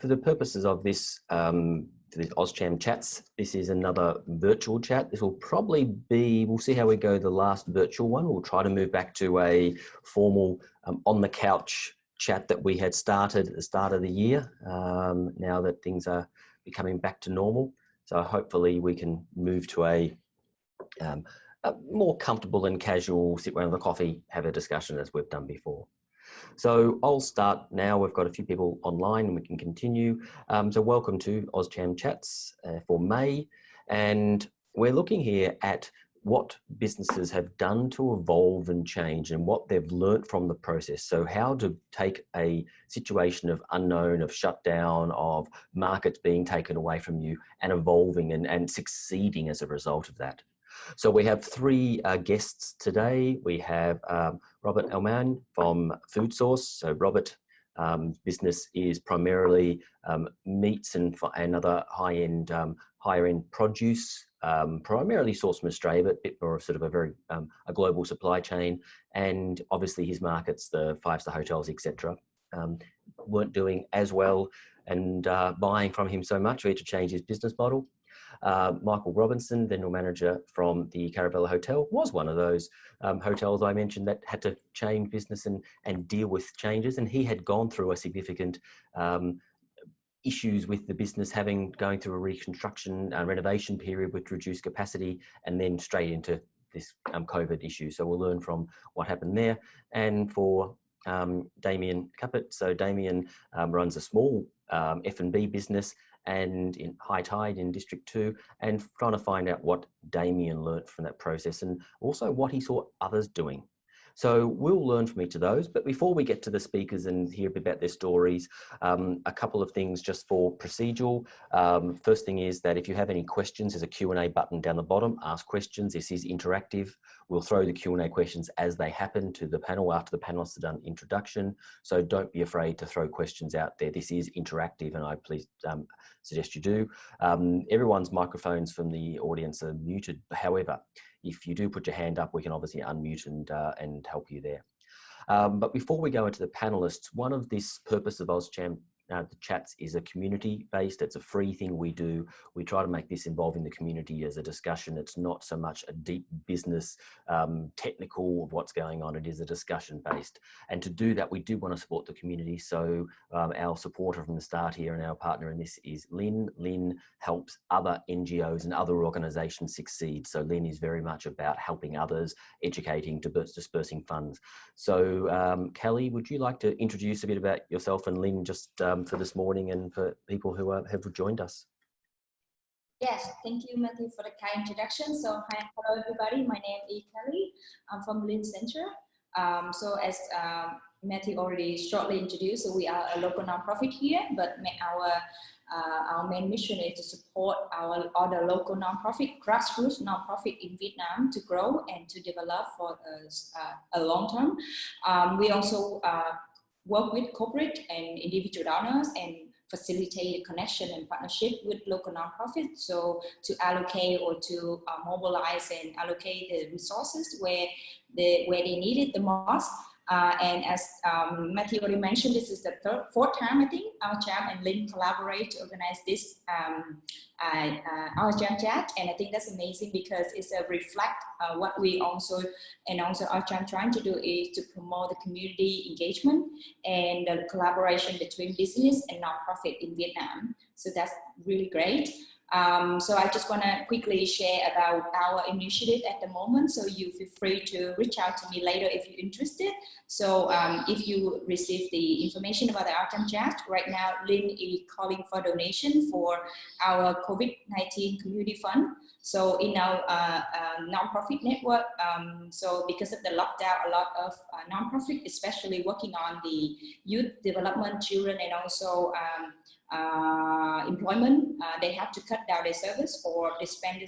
For the purposes of this, the AusCham Chats, this is another virtual chat. This will probably be, we'll see how we go, the last virtual one. We'll try to move back to a formal on the couch chat that we had started at the start of the year, now that things are becoming back to normal. So hopefully we can move to a more comfortable and casual, sit around the coffee, have a discussion as we've done before. So I'll start now. We've got a few people online and we can continue. So welcome to AusCham Chats for May. And we're looking here at what businesses have done to evolve and change and what they've learnt from the process. So how to take a situation of unknown, of shutdown, of markets being taken away from you and evolving and succeeding as a result of that. So we have three guests today. We have Robert Elman from Food Source. So Robert, business is primarily meats and other higher-end produce, primarily sourced from Australia, but a bit more of sort of a very a global supply chain. And obviously his markets, the five-star hotels, etc., weren't doing as well and buying from him so much. We had to change his business model. Michael Robinson, General Manager from the Caravella Hotel, was one of those hotels I mentioned that had to change business and deal with changes. And he had gone through a significant issues with the business, going through a reconstruction renovation period with reduced capacity, and then straight into this COVID issue. So we'll learn from what happened there. And for Damien Cuppett, so Damien runs a small F&B business and in High Tide in District 2, and trying to find out what Damien learnt from that process and also what he saw others doing. So we'll learn from each of those. But before we get to the speakers and hear a bit about their stories, a couple of things just for procedural. First thing is that if you have any questions, there's a Q&A button down the bottom. Ask questions. This is interactive. We'll throw the Q&A questions as they happen to the panel after the panelists have done introduction. So don't be afraid to throw questions out there. This is interactive and I please suggest you do. Everyone's microphones from the audience are muted. However, if you do put your hand up, we can obviously unmute and help you there. But before we go into the panelists, one of this purpose of AusCham the chats is a community-based. It's a free thing we do. We try to make this involving the community as a discussion. It's not so much a deep business technical of what's going on. It is a discussion-based. And to do that, we do want to support the community. So our supporter from the start here and our partner in this is LIN. LIN helps other NGOs and other organisations succeed. So LIN is very much about helping others, educating, dispersing funds. So Kelly, would you like to introduce a bit about yourself and LIN just for this morning and for people who have joined us? Yes, thank you, Matthew, for the kind introduction. So, hello everybody. My name is Kelly. I'm from LIN Center. So, as Matthew already shortly introduced, so we are a local nonprofit here, but our main mission is to support our other local nonprofit, grassroots nonprofit in Vietnam to grow and to develop for a long term. We also work with corporate and individual donors and facilitate connection and partnership with local nonprofits. So to allocate or to mobilize and allocate the resources where they need it the most. And as Matthew already mentioned, this is the fourth time I think AusCham and LIN collaborate to organize this AusCham Chat, and I think that's amazing because it's a reflect what we also AusCham trying to do is to promote the community engagement and the collaboration between business and nonprofit in Vietnam. So that's really great. So I just want to quickly share about our initiative at the moment. So you feel free to reach out to me later if you're interested. So if you receive the information about the AusCham Chat, right now LIN is calling for donation for our COVID-19 community fund. So in our nonprofit network, so because of the lockdown, a lot of nonprofit, especially working on the youth development, children, and also employment, they have to cut down their service or they suspend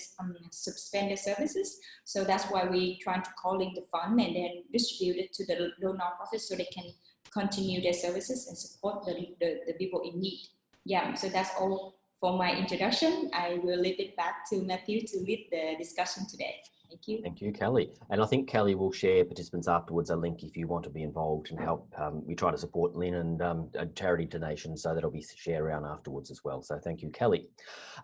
their services. So that's why we try to call in the fund and then distribute it to the nonprofits so they can continue their services and support the people in need. Yeah, so that's all for my introduction. I will leave it back to Matthew to lead the discussion today. Thank you. Thank you, Kelly. And I think Kelly will share participants afterwards a link if you want to be involved and help. We try to support LIN and charity donations, so that'll be shared around afterwards as well. So thank you, Kelly.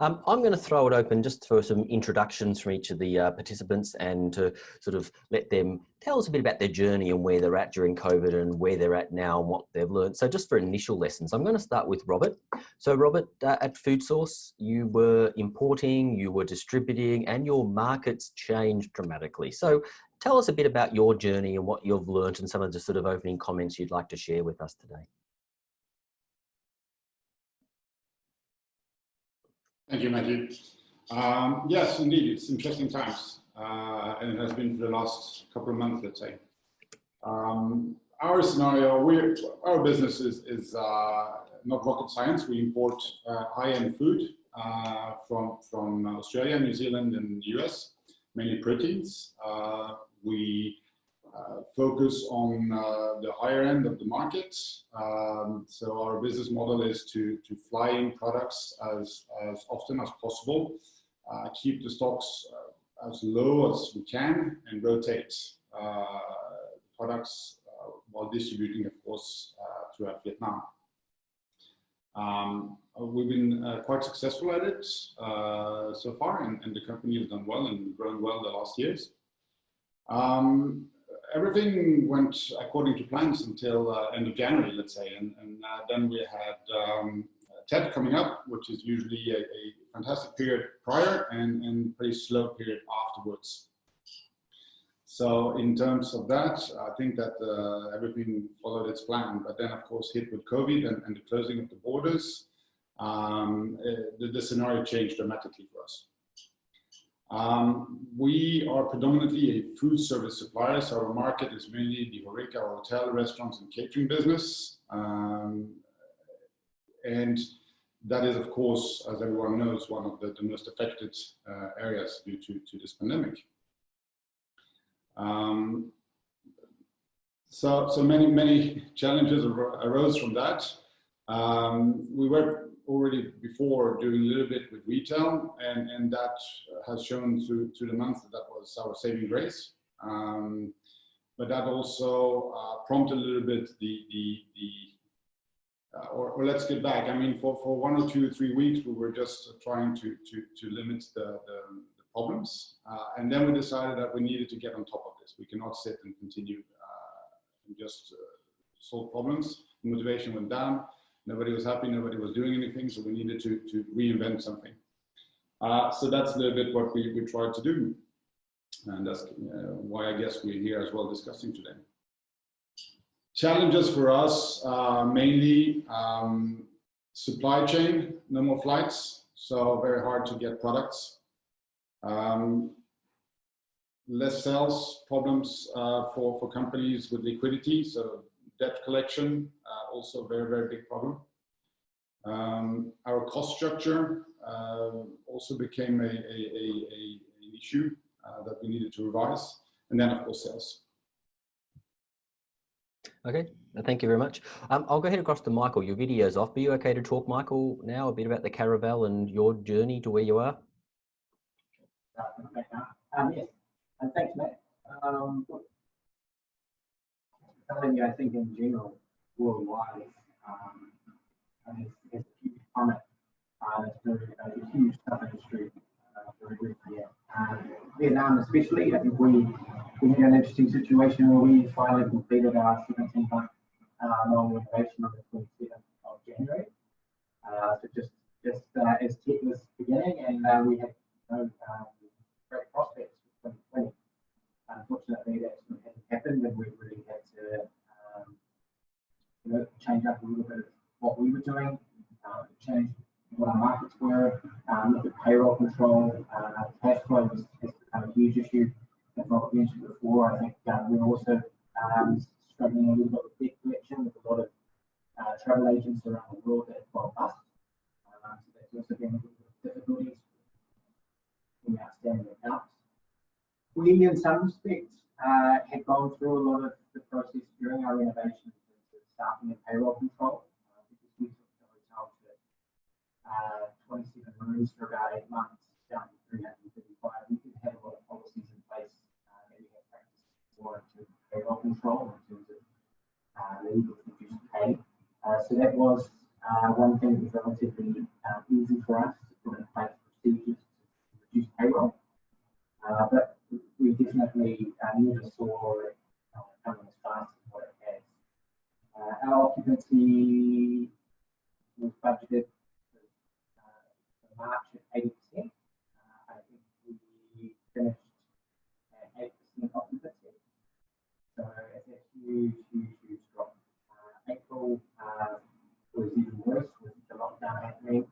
I'm going to throw it open just for some introductions from each of the participants and to sort of let them tell us a bit about their journey and where they're at during COVID and where they're at now and what they've learned. So just for initial lessons, I'm going to start with Robert. So Robert, at Food Source, you were importing, you were distributing, and your markets changed dramatically. So tell us a bit about your journey and what you've learned and some of the sort of opening comments you'd like to share with us today. Thank you, Matthew. Yes, indeed, it's interesting times, and it has been for the last couple of months, let's say. Our scenario, our business is not rocket science. We import high-end food from Australia, New Zealand, and the US, mainly proteins. We focus on the higher end of the market. So our business model is to fly in products as often as possible, keep the stocks as low as we can, and rotate products while distributing, of course, throughout Vietnam. We've been quite successful at it so far, and the company has done well and grown well the last years. Everything went according to plans until end of January, let's say, and then we had TED coming up, which is usually a fantastic period prior and pretty slow period afterwards. So in terms of that, I think that everything followed its plan, but then of course hit with COVID and the closing of the borders, the scenario changed dramatically for us. We are predominantly a food service supplier, so our market is mainly the HoReCa, our hotel, restaurants, and catering business. And that is, of course, as everyone knows, one of the most affected areas due to this pandemic. So many challenges arose from that. We were already before doing a little bit with retail, and that has shown through the month that was our saving grace. But that also prompted a little bit or let's get back. I mean, for 1 or 2 or 3 weeks, we were just trying to limit the problems, and then we decided that we needed to get on top of this. We cannot sit and continue and just solve problems. The motivation went down. Nobody was happy, nobody was doing anything, so we needed to reinvent something. So that's a little bit what we tried to do. And that's why I guess we're here as well discussing today. Challenges for us, mainly supply chain, no more flights, so very hard to get products. Less sales problems for companies with liquidity, so debt collection, also very, very big problem. Our cost structure also became an issue that we needed to revise, and then of course sales. Okay, thank you very much. I'll go ahead across to Michael. Your video's off. Are you okay to talk, Michael, now a bit about the Caravel and your journey to where you are? Yes, and thanks, Matt. I think in general, worldwide, it's a huge comment. It's a huge tough industry, very briefly. Vietnam especially, I think we had an interesting situation where we finally completed our 17-month long renovation on the 27th of January. So just as tech was beginning, and we had great prospects for 2020. Unfortunately, that hasn't happened, and we've really had to change up a little bit of what we were doing, change what our markets were, look at payroll control, cash flow has become a huge issue. As Robert mentioned before, I think we're also struggling a little bit with debt collection with a lot of travel agents around the world that have gone bust. So that's also been a little bit of difficulties in outstanding accounts. We, in some respects, had gone through a lot of the process during our renovation in terms of staffing and payroll control. Because we took the hotel to 27 rooms for about 8 months, down to 335. We did have a lot of policies in place payroll control in terms of leave with reduced pay. So that was one thing that was relatively easy for us to put in place procedures to reduce payroll. But we definitely never saw it coming as fast as what it has. Our occupancy was budgeted for March at 80%. I think we finished at 8% occupancy. So it's a huge drop. April was even worse with the lockdown happening.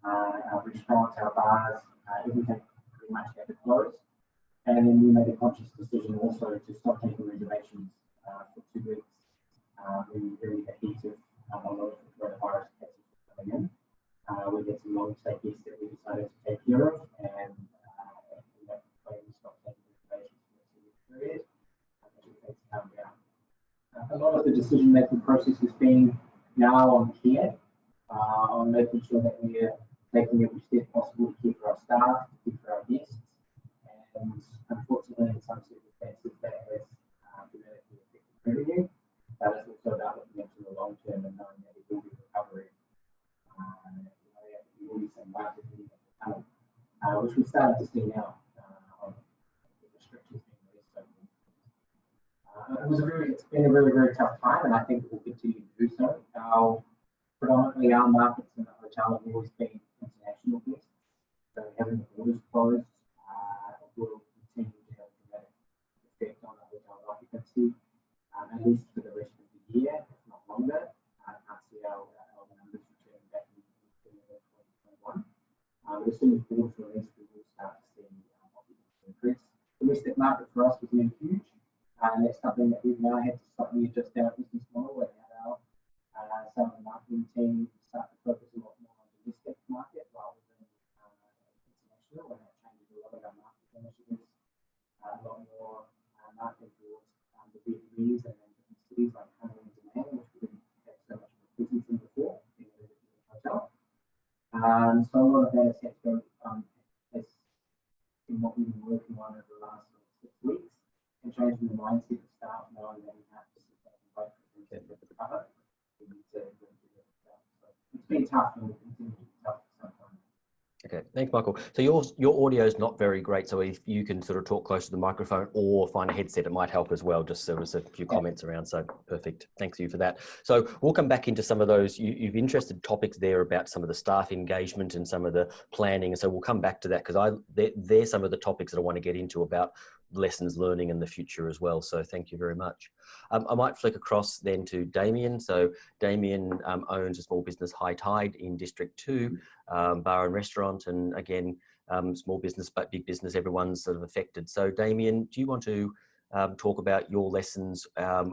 Our restaurants, our bars, everything pretty much had to close. And then we made a conscious decision also to stop taking reservations for 2 weeks. We were very adhesive on a lot of the coronavirus cases coming in. We had some long-stay guests that we decided to take care of, and that way we stopped taking reservations for a 2-week period. Things calmed down. A lot of the decision-making process has been now on care, on making sure that we're taking every step possible to care for our staff, to care for our guests. And unfortunately, in some circumstances, that has dramatically affected revenue. But it's also about looking into the long term and knowing that there will be recovery. There will be some market coming, which we're starting to see now on the restrictions being released. It's been a very tough time, and I think it will continue to do so. Predominantly, our markets in the hotel have always been international guests, so having the borders closed will continue to have a dramatic effect on the hotel occupancy, at least for the rest of the year, if not longer. I can't see our numbers returning back in 2021. But as soon as borders release, we will start to see occupancy increase. The domestic market for us was really huge, and that's something that we've now had to slightly adjust our business model and our some of the marketing team start to focus a lot more on the domestic market rather than international, and that changes a lot of our marketing initiatives, a lot more marketing towards the B2Bs and then different cities like Honey and Demand, which we didn't have so much of a presence in before in the hotel. So a lot of that has been what we've been working on over the last 6 weeks, and changing the mindset of staff, knowing that we have to sit back and wait for things to recover. It's been tough and will continue to be tough for some time. Okay, thanks, Michael. So your audio is not very great, so if you can sort of talk close to the microphone or find a headset, it might help as well. Just there was a few comments around, so perfect. Thanks you for that. So we'll come back into some of those. You've interested topics there about some of the staff engagement and some of the planning. So we'll come back to that because they're some of the topics that I want to get into about lessons learning in the future as well. So thank you very much. I might flick across then to Damien. So Damien owns a small business, High Tide, in District 2, bar and restaurant. And again, small business, but big business, everyone's sort of affected. So Damien, do you want to talk about your lessons,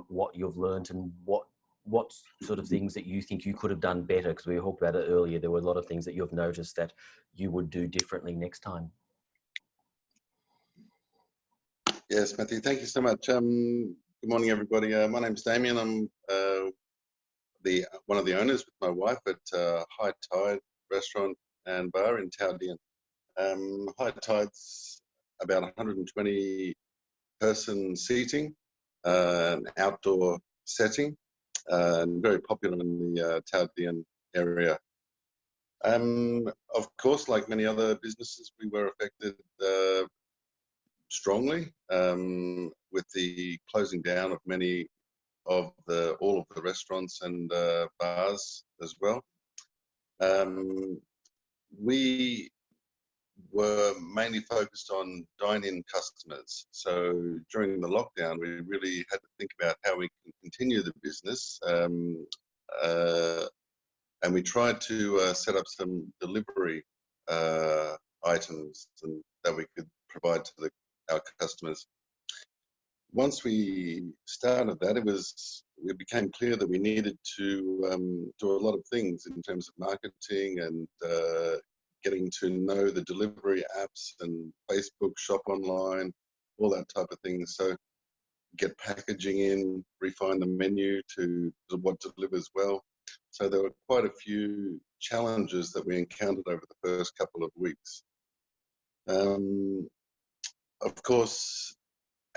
what you've learned and what sort of things that you think you could have done better? Because we talked about it earlier. There were a lot of things that you've noticed that you would do differently next time. Yes, Matthew, thank you so much. Good morning, everybody. My name's Damien. I'm one of the owners with my wife at High Tide Restaurant and Bar in Towdian. High Tide's about 120 person seating, an outdoor setting, and very popular in the Towdian area. Of course, like many other businesses, we were affected strongly with the closing down of many of all of the restaurants and bars as well. We were mainly focused on dine-in customers. So during the lockdown, we really had to think about how we can continue the business. And we tried to set up some delivery items that we could provide to our customers. Once we started that, it became clear that we needed to do a lot of things in terms of marketing and getting to know the delivery apps and Facebook shop online, all that type of thing. So get packaging in, refine the menu to what delivers well. So there were quite a few challenges that we encountered over the first couple of weeks. Of course,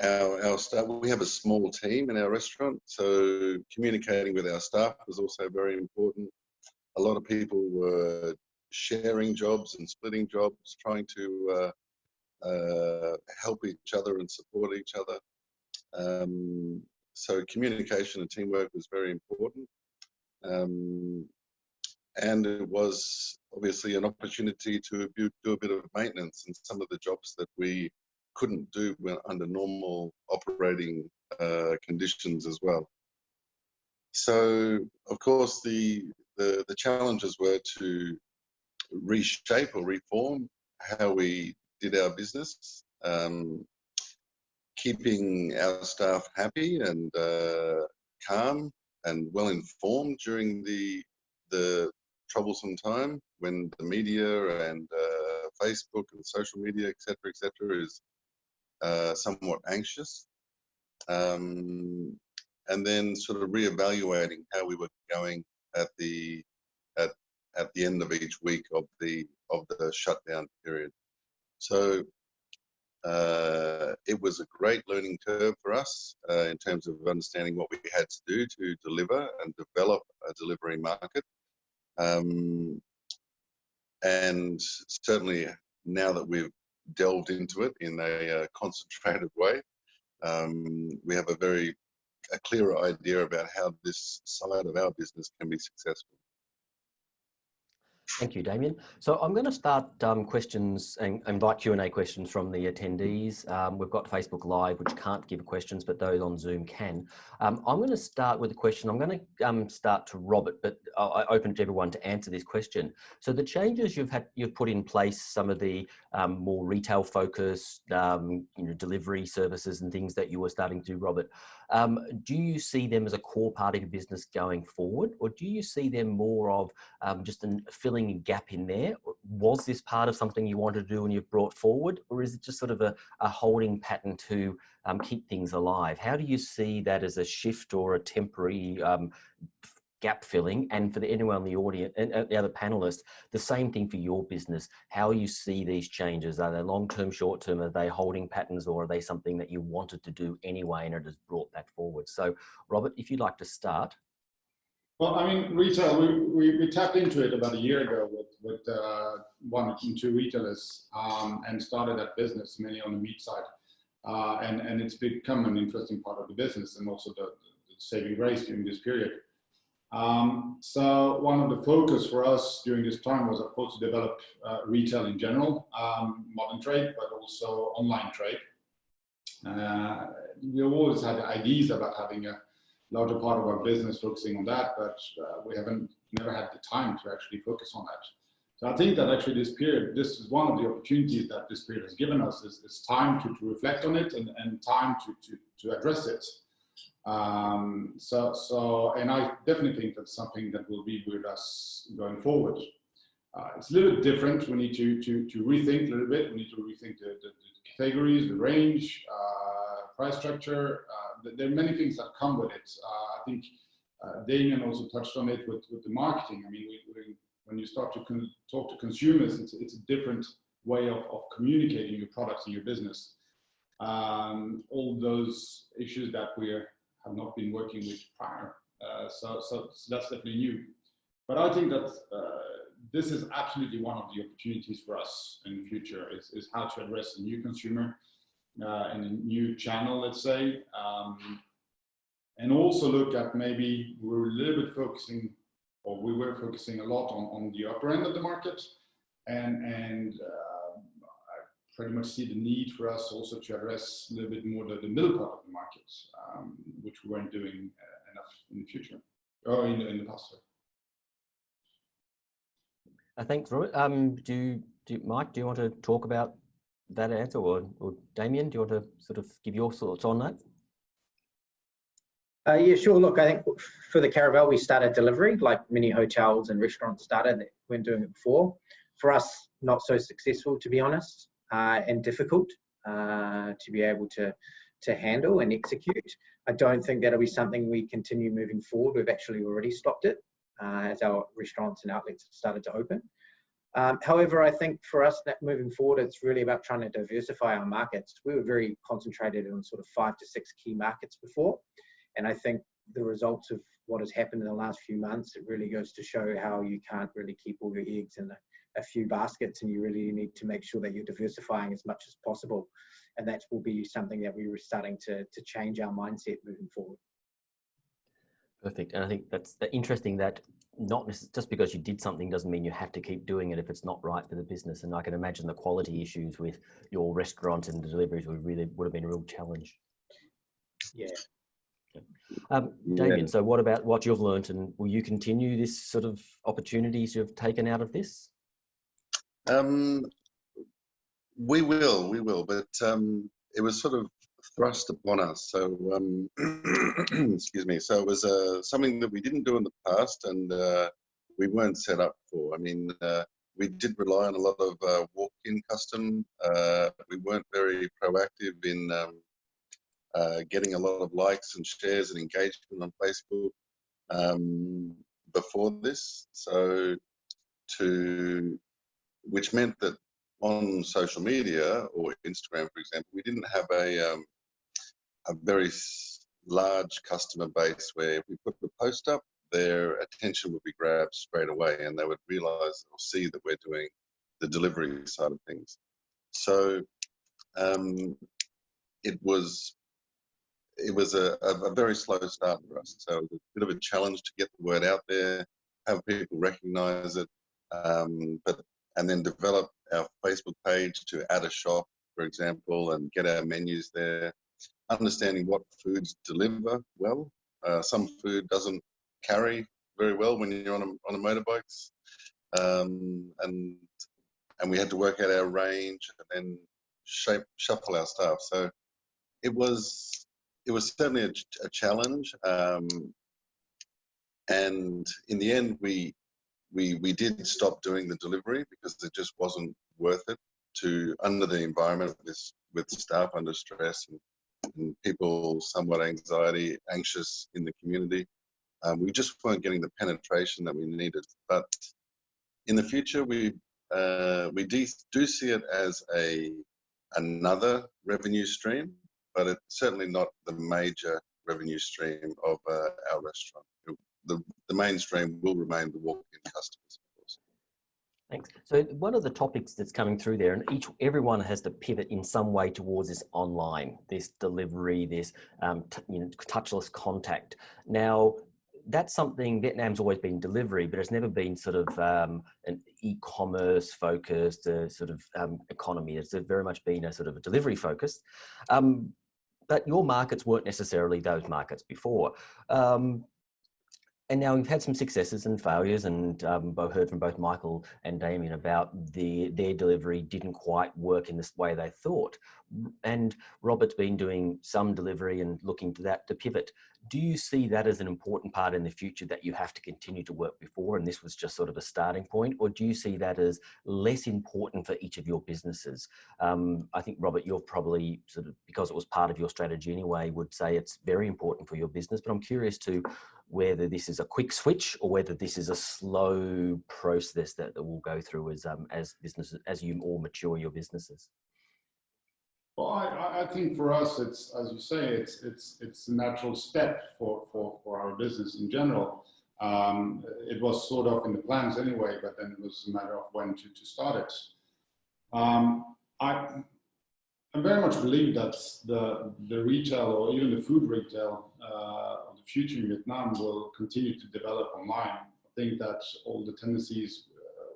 our staff, we have a small team in our restaurant, so communicating with our staff was also very important. A lot of people were sharing jobs and splitting jobs, trying to help each other and support each other. So communication and teamwork was very important. And it was obviously an opportunity to do a bit of maintenance in some of the jobs that we couldn't do under normal operating conditions as well. So, of course, the challenges were to reshape or reform how we did our business, keeping our staff happy and calm and well informed during the troublesome time when the media and Facebook and social media, etc., is somewhat anxious, and then sort of reevaluating how we were going at the end of each week of the shutdown period. So it was a great learning curve for us in terms of understanding what we had to do to deliver and develop a delivery market. And certainly now that we've delved into it in a concentrated way, we have a clearer idea about how this side of our business can be successful. Thank you, Damien. So I'm going to start questions and invite Q&A questions from the attendees. We've got Facebook Live, which can't give questions, but those on Zoom can. I'm going to start with a question. I'm going to start to Robert, but I open to everyone to answer this question. So the changes you've put in place, some of the more retail focused, delivery services and things that you were starting to do, Robert. Do you see them as a core part of your business going forward, or do you see them more of just filling a gap in there? Was this part of something you wanted to do and you've brought forward, or is it just sort of a holding pattern to keep things alive? How do you see that as a shift or a temporary gap filling? And for anyone in the audience and the other panelists, the same thing for your business. How you see these changes? Are they long-term, short-term? Are they holding patterns, or are they something that you wanted to do anyway and it has brought that forward? So Robert, if you'd like to start. Well, I mean, retail, we tapped into it about a year ago with one or two retailers and started that business, mainly on the meat side. And it's become an interesting part of the business and also the saving grace during this period. So one of the focus for us during this time was, of course, to develop retail in general, modern trade, but also online trade. We always had ideas about having a larger part of our business focusing on that, but we never had the time to actually focus on that. So I think that actually this is one of the opportunities that this period has given us is time to reflect on it and time to address it. And I definitely think that's something that will be with us going forward. It's a little bit different. We need to rethink a little bit. We need to rethink the categories, the range, price structure. There are many things that come with it. I think Damien also touched on it with the marketing. I mean, when you start to talk to consumers, it's a different way of communicating your products and your business. All those issues that we have not been working with prior. So that's definitely new. But I think that this is absolutely one of the opportunities for us in the future is how to address a new consumer in a new channel, let's say, and also look at maybe we were focusing a lot on the upper end of the market, and I pretty much see the need for us also to address a little bit more the middle part of the market, which we weren't doing enough in the future or in the past. Thanks, Robert. Mike, do you want to talk about that answer, or Damien, do you want to sort of give your thoughts on that? Yeah, sure. Look, I think for the Caravel, we started delivery like many hotels and restaurants started. They weren't doing it before. For us, not so successful, to be honest, and difficult to be able to handle and execute. I don't think that'll be something we continue moving forward. We've actually already stopped it as our restaurants and outlets have started to open. However, I think for us moving forward, it's really about trying to diversify our markets. We were very concentrated on sort of 5 to 6 key markets before. And I think the results of what has happened in the last few months, it really goes to show how you can't really keep all your eggs in a few baskets, and you really need to make sure that you're diversifying as much as possible. And that will be something that we were starting to change our mindset moving forward. Perfect. And I think that's interesting that not just because you did something doesn't mean you have to keep doing it if it's not right for the business. And I can imagine the quality issues with your restaurant and the deliveries would have been a real challenge. Yeah. Damien, so what about what you've learned, and will you continue this sort of opportunities you've taken out of this? We will, but it was sort of thrust upon us. So, excuse me. So it was something that we didn't do in the past, and we weren't set up for. I mean, we did rely on a lot of walk-in custom. We weren't very proactive in getting a lot of likes and shares and engagement on Facebook before this. So, which meant that on social media or Instagram, for example, we didn't have a very large customer base where if we put the post up, their attention would be grabbed straight away, and they would realize or see that we're doing the delivery side of things. So it was a very slow start for us. So it was a bit of a challenge to get the word out there, have people recognize it, and then develop our Facebook page to add a shop, for example, and get our menus there. Understanding what foods deliver well. Some food doesn't carry very well when you're on a motorbikes, and we had to work out our range and then shuffle our staff. So it was certainly a challenge, and in the end we did stop doing the delivery because it just wasn't worth it under the environment with staff under stress and people somewhat anxious in the community. We just weren't getting the penetration that we needed. But in the future, we do see it as another revenue stream, but it's certainly not the major revenue stream of our restaurant. The mainstream will remain the walk-in customers, of course. Thanks. So one of the topics that's coming through there, and everyone has to pivot in some way towards this online, this delivery, this touchless contact. Now, that's something Vietnam's always been delivery, but it's never been sort of an e-commerce focused sort of economy. It's very much been a sort of a delivery focused. But your markets weren't necessarily those markets before. And now we've had some successes and failures, and I've heard from both Michael and Damien about their delivery didn't quite work in this way they thought. And Robert's been doing some delivery and looking to that to pivot. Do you see that as an important part in the future that you have to continue to work before, and this was just sort of a starting point, or do you see that as less important for each of your businesses? I think, Robert, you're probably sort of, because it was part of your strategy anyway, would say it's very important for your business, but I'm curious to whether this is a quick switch or whether this is a slow process that we'll go through as businesses, as you all mature your businesses. Well, I think for us, it's, as you say, it's a natural step for our business in general. It was sort of in the plans anyway, but then it was a matter of when to start it. I very much believe that the retail, or even the food retail of the future in Vietnam, will continue to develop online. I think that all the tendencies,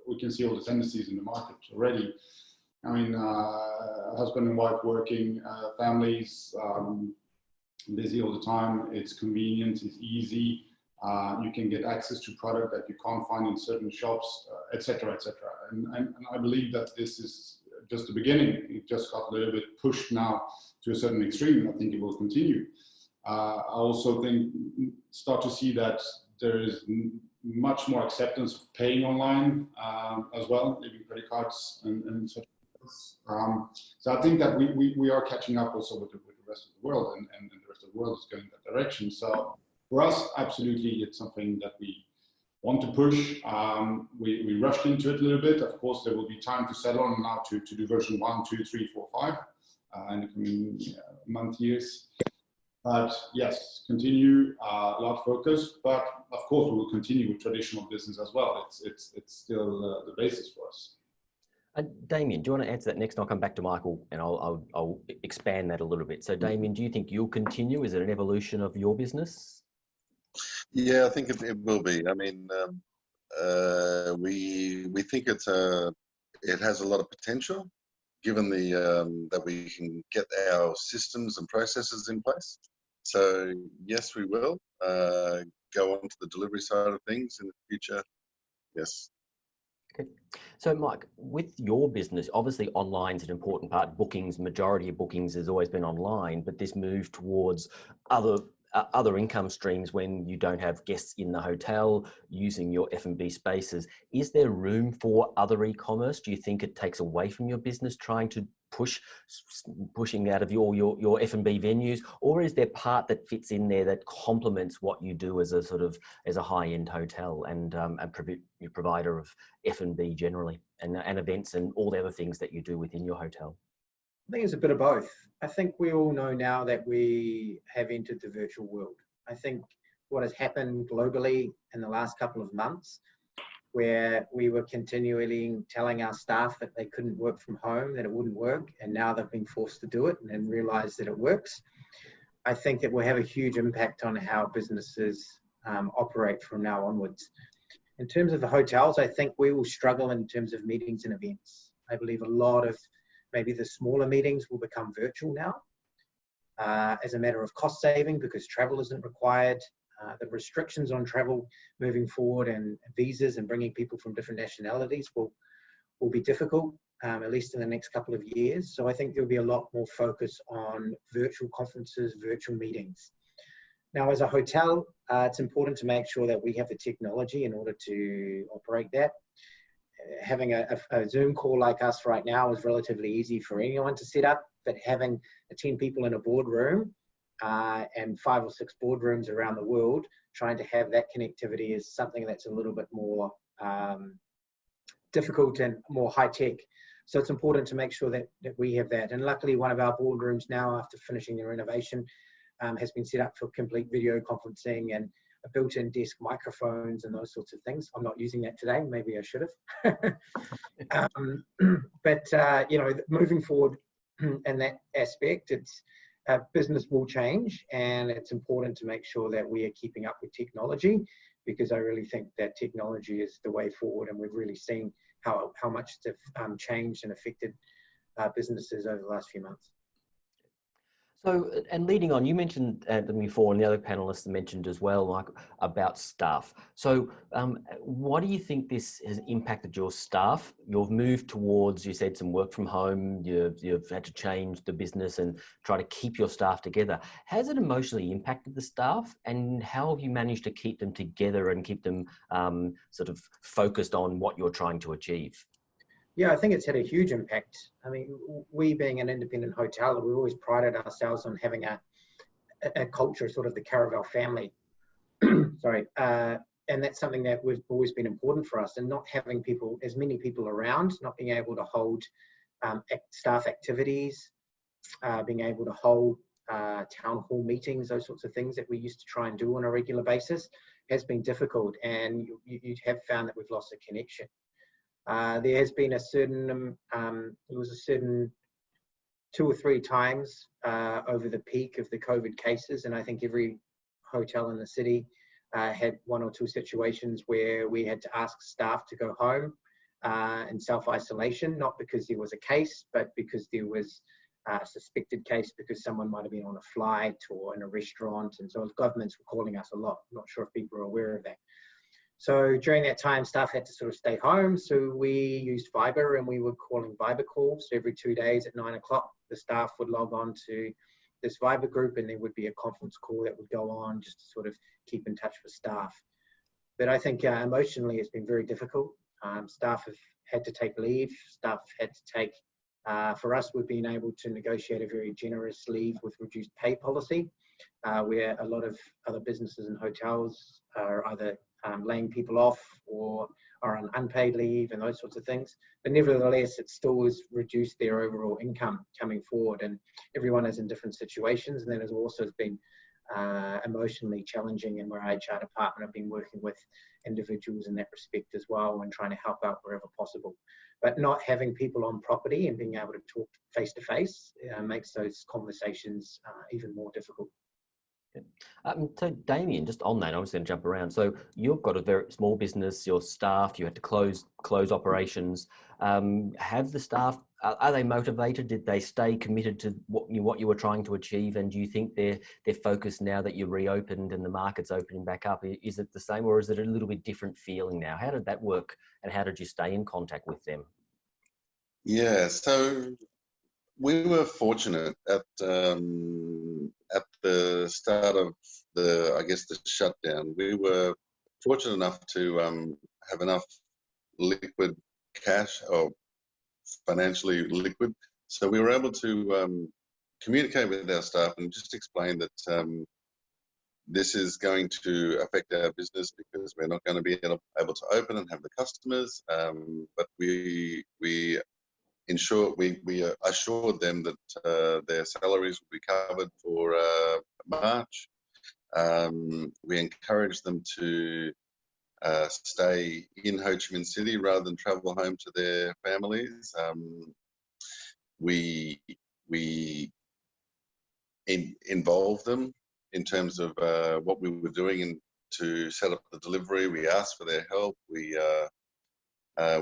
we can see all the tendencies in the market already. I mean, husband and wife working, families, busy all the time. It's convenient, it's easy. You can get access to product that you can't find in certain shops, etc., etc. And I believe that this is just the beginning. It just got a little bit pushed now to a certain extreme. I think it will continue. I also think start to see that there is much more acceptance of paying online as well, leaving credit cards and such. So I think that we are catching up also with the rest of the world, and the rest of the world is going that direction. So for us, absolutely, it's something that we want to push. We rushed into it a little bit. Of course, there will be time to settle on now to do version 1, 2, 3, 4, 5 in the coming month, years. But yes, continue, a lot of focus. But of course, we will continue with traditional business as well. It's still the basis for us. Damien, do you want to answer that next? I'll come back to Michael and I'll expand that a little bit. So Damien, do you think you'll continue? Is it an evolution of your business? Yeah, I think it will be. I mean, we think it has a lot of potential, given that we can get our systems and processes in place. So yes, we will go on to the delivery side of things in the future. Yes. Okay. So Mike, with your business, obviously online is an important part. Bookings, majority of bookings has always been online, but this move towards other income streams when you don't have guests in the hotel using your F&B spaces. Is there room for other e-commerce? Do you think it takes away from your business trying to pushing out of your F&B venues, or is there part that fits in there that complements what you do as a high-end hotel and your provider of F&B generally and events and all the other things that you do within your hotel? I think it's a bit of both. I think we all know now that we have entered the virtual world. I think what has happened globally in the last couple of months, where we were continually telling our staff that they couldn't work from home, that it wouldn't work, and now they've been forced to do it and realize that it works. I think that will have a huge impact on how businesses operate from now onwards. In terms of the hotels, I think we will struggle in terms of meetings and events. I believe a lot of maybe the smaller meetings will become virtual now as a matter of cost saving, because travel isn't required. The restrictions on travel moving forward and visas and bringing people from different nationalities will be difficult, at least in the next couple of years. So I think there'll be a lot more focus on virtual conferences, virtual meetings. Now, as a hotel, it's important to make sure that we have the technology in order to operate that. Having a Zoom call like us right now is relatively easy for anyone to set up, but having 10 people in a boardroom and 5 or 6 boardrooms around the world, trying to have that connectivity is something that's a little bit more difficult and more high tech. So it's important to make sure that we have that. And luckily, one of our boardrooms now, after finishing the renovation, has been set up for complete video conferencing and a built-in desk microphones and those sorts of things. I'm not using that today. Maybe I should have. But you know, moving forward in that aspect, it's business will change, and it's important to make sure that we are keeping up with technology, because I really think that technology is the way forward, and we've really seen how much it's changed and affected businesses over the last few months. So, and leading on, you mentioned before, and the other panelists mentioned as well, like about staff. So what do you think this has impacted your staff? You've moved towards, you said, some work from home, you've had to change the business and try to keep your staff together. Has it emotionally impacted the staff, and how have you managed to keep them together and keep them sort of focused on what you're trying to achieve? Yeah, I think it's had a huge impact. I mean, we being an independent hotel, we always prided ourselves on having a culture, sort of the Caravel family. Sorry. And that's something that was always been important for us, and not having as many people around, not being able to hold staff activities, being able to hold town hall meetings, those sorts of things that we used to try and do on a regular basis has been difficult. And you have found that we've lost a connection. There has been a certain, there was a certain 2 or 3 times over the peak of the COVID cases, and I think every hotel in the city had 1 or 2 situations where we had to ask staff to go home in self-isolation, not because there was a case, but because there was a suspected case, because someone might have been on a flight or in a restaurant, and so governments were calling us a lot. I'm not sure if people are aware of that. So during that time, staff had to sort of stay home. So we used Viber, and we were calling Viber calls. So every 2 days at 9 o'clock, the staff would log on to this Viber group, and there would be a conference call that would go on just to sort of keep in touch with staff. But I think emotionally, it's been very difficult. Staff have had to take leave. Staff had to take, for us, we've been able to negotiate a very generous leave with reduced pay policy, where a lot of other businesses and hotels are either laying people off or are on unpaid leave and those sorts of things. But nevertheless, it still has reduced their overall income coming forward, and everyone is in different situations. And that has also been emotionally challenging, and our HR department have been working with individuals in that respect as well and trying to help out wherever possible. But not having people on property and being able to talk face to face makes those conversations even more difficult. So Damien, just on that, I was going to jump around. So you've got a very small business, your staff, you had to close operations. Have the staff, are they motivated? Did they stay committed to what you were trying to achieve? And do you think they're focused now that you're reopened and the market's opening back up? Is it the same, or is it a little bit different feeling now? How did that work, and how did you stay in contact with them? Yeah, so we were fortunate at the start of the shutdown. We were fortunate enough to have enough liquid cash, or financially liquid, so we were able to communicate with our staff and just explain that this is going to affect our business because we're not going to be able to open and have the customers, but we assured them that their salaries will be covered for March. We encouraged them to stay in Ho Chi Minh City rather than travel home to their families. We involved them in terms of what we were doing to set up the delivery. We asked for their help. We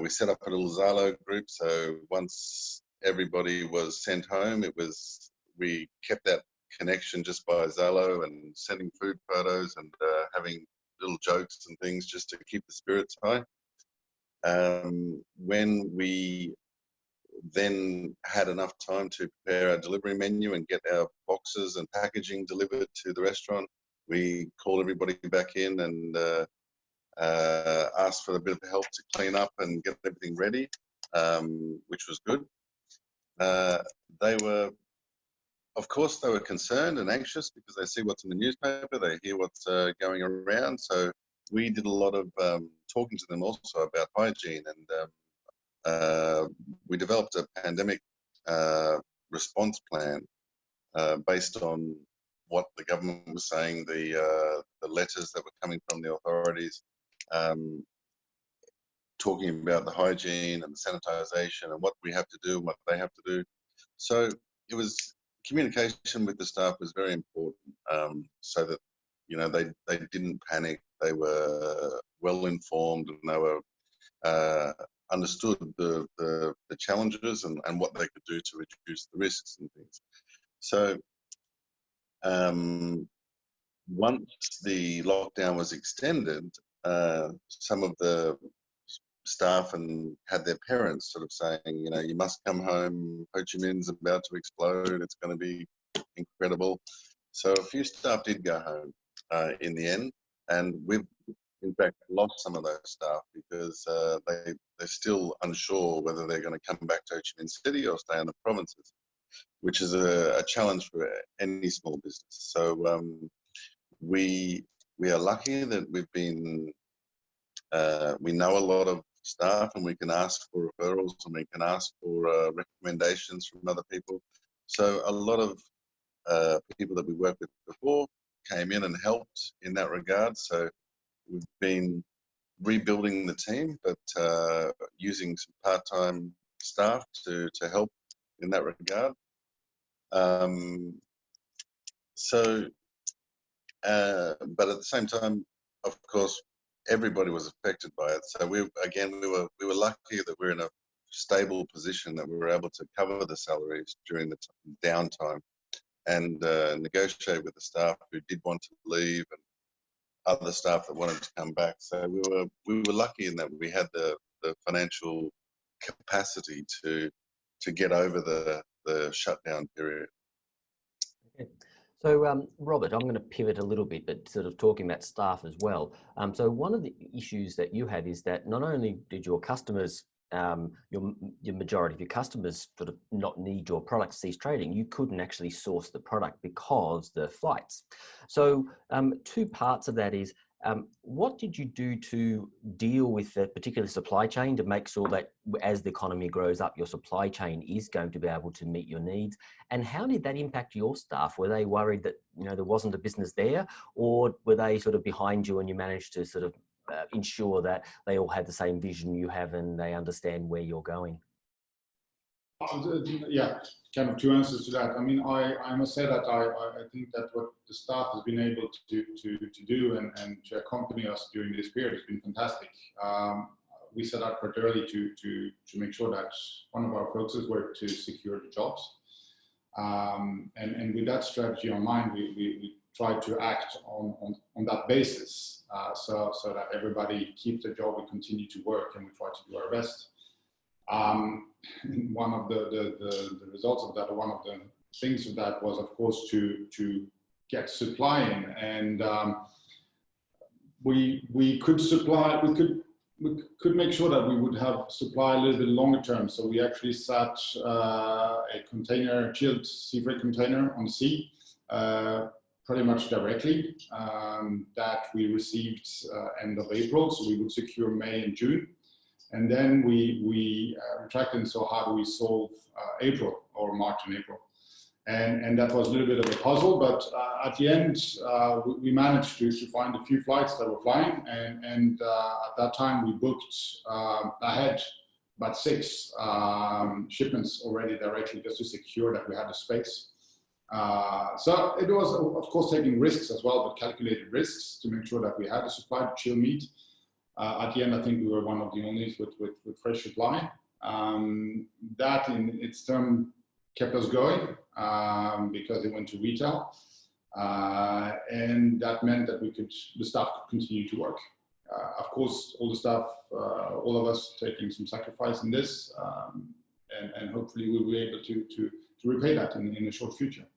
set up a little Zalo group, so once everybody was sent home, we kept that connection just by Zalo and sending food photos and having little jokes and things just to keep the spirits high. When we then had enough time to prepare our delivery menu and get our boxes and packaging delivered to the restaurant, we called everybody back in and asked for a bit of help to clean up and get everything ready, which was good. Of course, they were concerned and anxious because they see what's in the newspaper, they hear what's going around. So we did a lot of talking to them also about hygiene, and we developed a pandemic response plan based on what the government was saying, the letters that were coming from the authorities, talking about the hygiene and the sanitisation and what we have to do and what they have to do. So it was, communication with the staff was very important, so that they didn't panic. They were well informed, and they were understood the challenges and what they could do to reduce the risks and things. So once the lockdown was extended, some of the staff had their parents sort of saying, you must come home, Ho Chi Minh's about to explode, it's going to be incredible. So a few staff did go home in the end, and we've in fact lost some of those staff because they're still unsure whether they're going to come back to Ho Chi Minh City or stay in the provinces, which is a challenge for any small business. So we are lucky that we know a lot of staff, and we can ask for referrals, and we can ask for recommendations from other people. So a lot of people that we worked with before came in and helped in that regard. So we've been rebuilding the team, but using some part-time staff to help in that regard. But at the same time, of course, everybody was affected by it. So we were lucky that we're in a stable position, that we were able to cover the salaries during the downtime and negotiate with the staff who did want to leave and other staff that wanted to come back. So we were lucky in that we had the financial capacity to get over the shutdown period. Okay. So, Robert, I'm going to pivot a little bit, but sort of talking about staff as well. So one of the issues that you had is that not only did your customers, your majority of your customers sort of not need your product, cease trading, you couldn't actually source the product because the flights. So two parts of that is, What did you do to deal with the particular supply chain to make sure that as the economy grows up, your supply chain is going to be able to meet your needs? And how did that impact your staff? Were they worried that, you know, there wasn't a business there, or were they sort of behind you and you managed to sort of ensure that they all had the same vision you have and they understand where you're going? Yeah, kind of two answers to that. I mean, I must say that I think that what the staff has been able to do and to accompany us during this period has been fantastic. We set out quite early to make sure that one of our focuses were to secure the jobs. And with that strategy on mind, we try to act on that basis, so that everybody keeps their job, we continue to work, and we try to do our best. One of the results of that, or one of the things of that, was of course to get supply in, and we could supply, we could make sure that we would have supply a little bit longer term. So we actually sat a container, chilled sea freight container on sea, pretty much directly, that we received end of April. So we would secure May and June. And then we retracted and saw how do we solve April, or March and April. And that was a little bit of a puzzle, but at the end, we managed to find a few flights that were flying. And at that time, we booked ahead about 6 shipments already directly, just to secure that we had the space. So it was, of course, taking risks as well, but calculated risks to make sure that we had the supply to chill meat. At the end, I think we were one of the only with fresh supply. That in its turn kept us going, because it went to retail. And that meant that the staff could continue to work. Of course, all the staff, all of us taking some sacrifice in this, and hopefully we'll be able to repay that in the short future.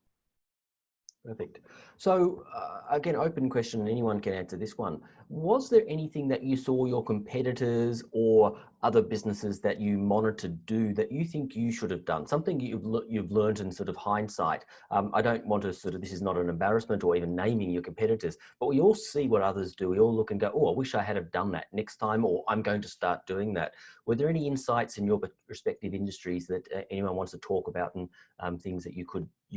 Perfect. So again, open question, anyone can answer this one. Was there anything that you saw your competitors or other businesses that you monitored do that you think you should have done? Something you've learned in sort of hindsight. I don't want to sort of, this is not an embarrassment or even naming your competitors, but we all see what others do. We all look and go, oh, I wish I had have done that next time, or I'm going to start doing that. Were there any insights in your respective industries that anyone wants to talk about, and things that you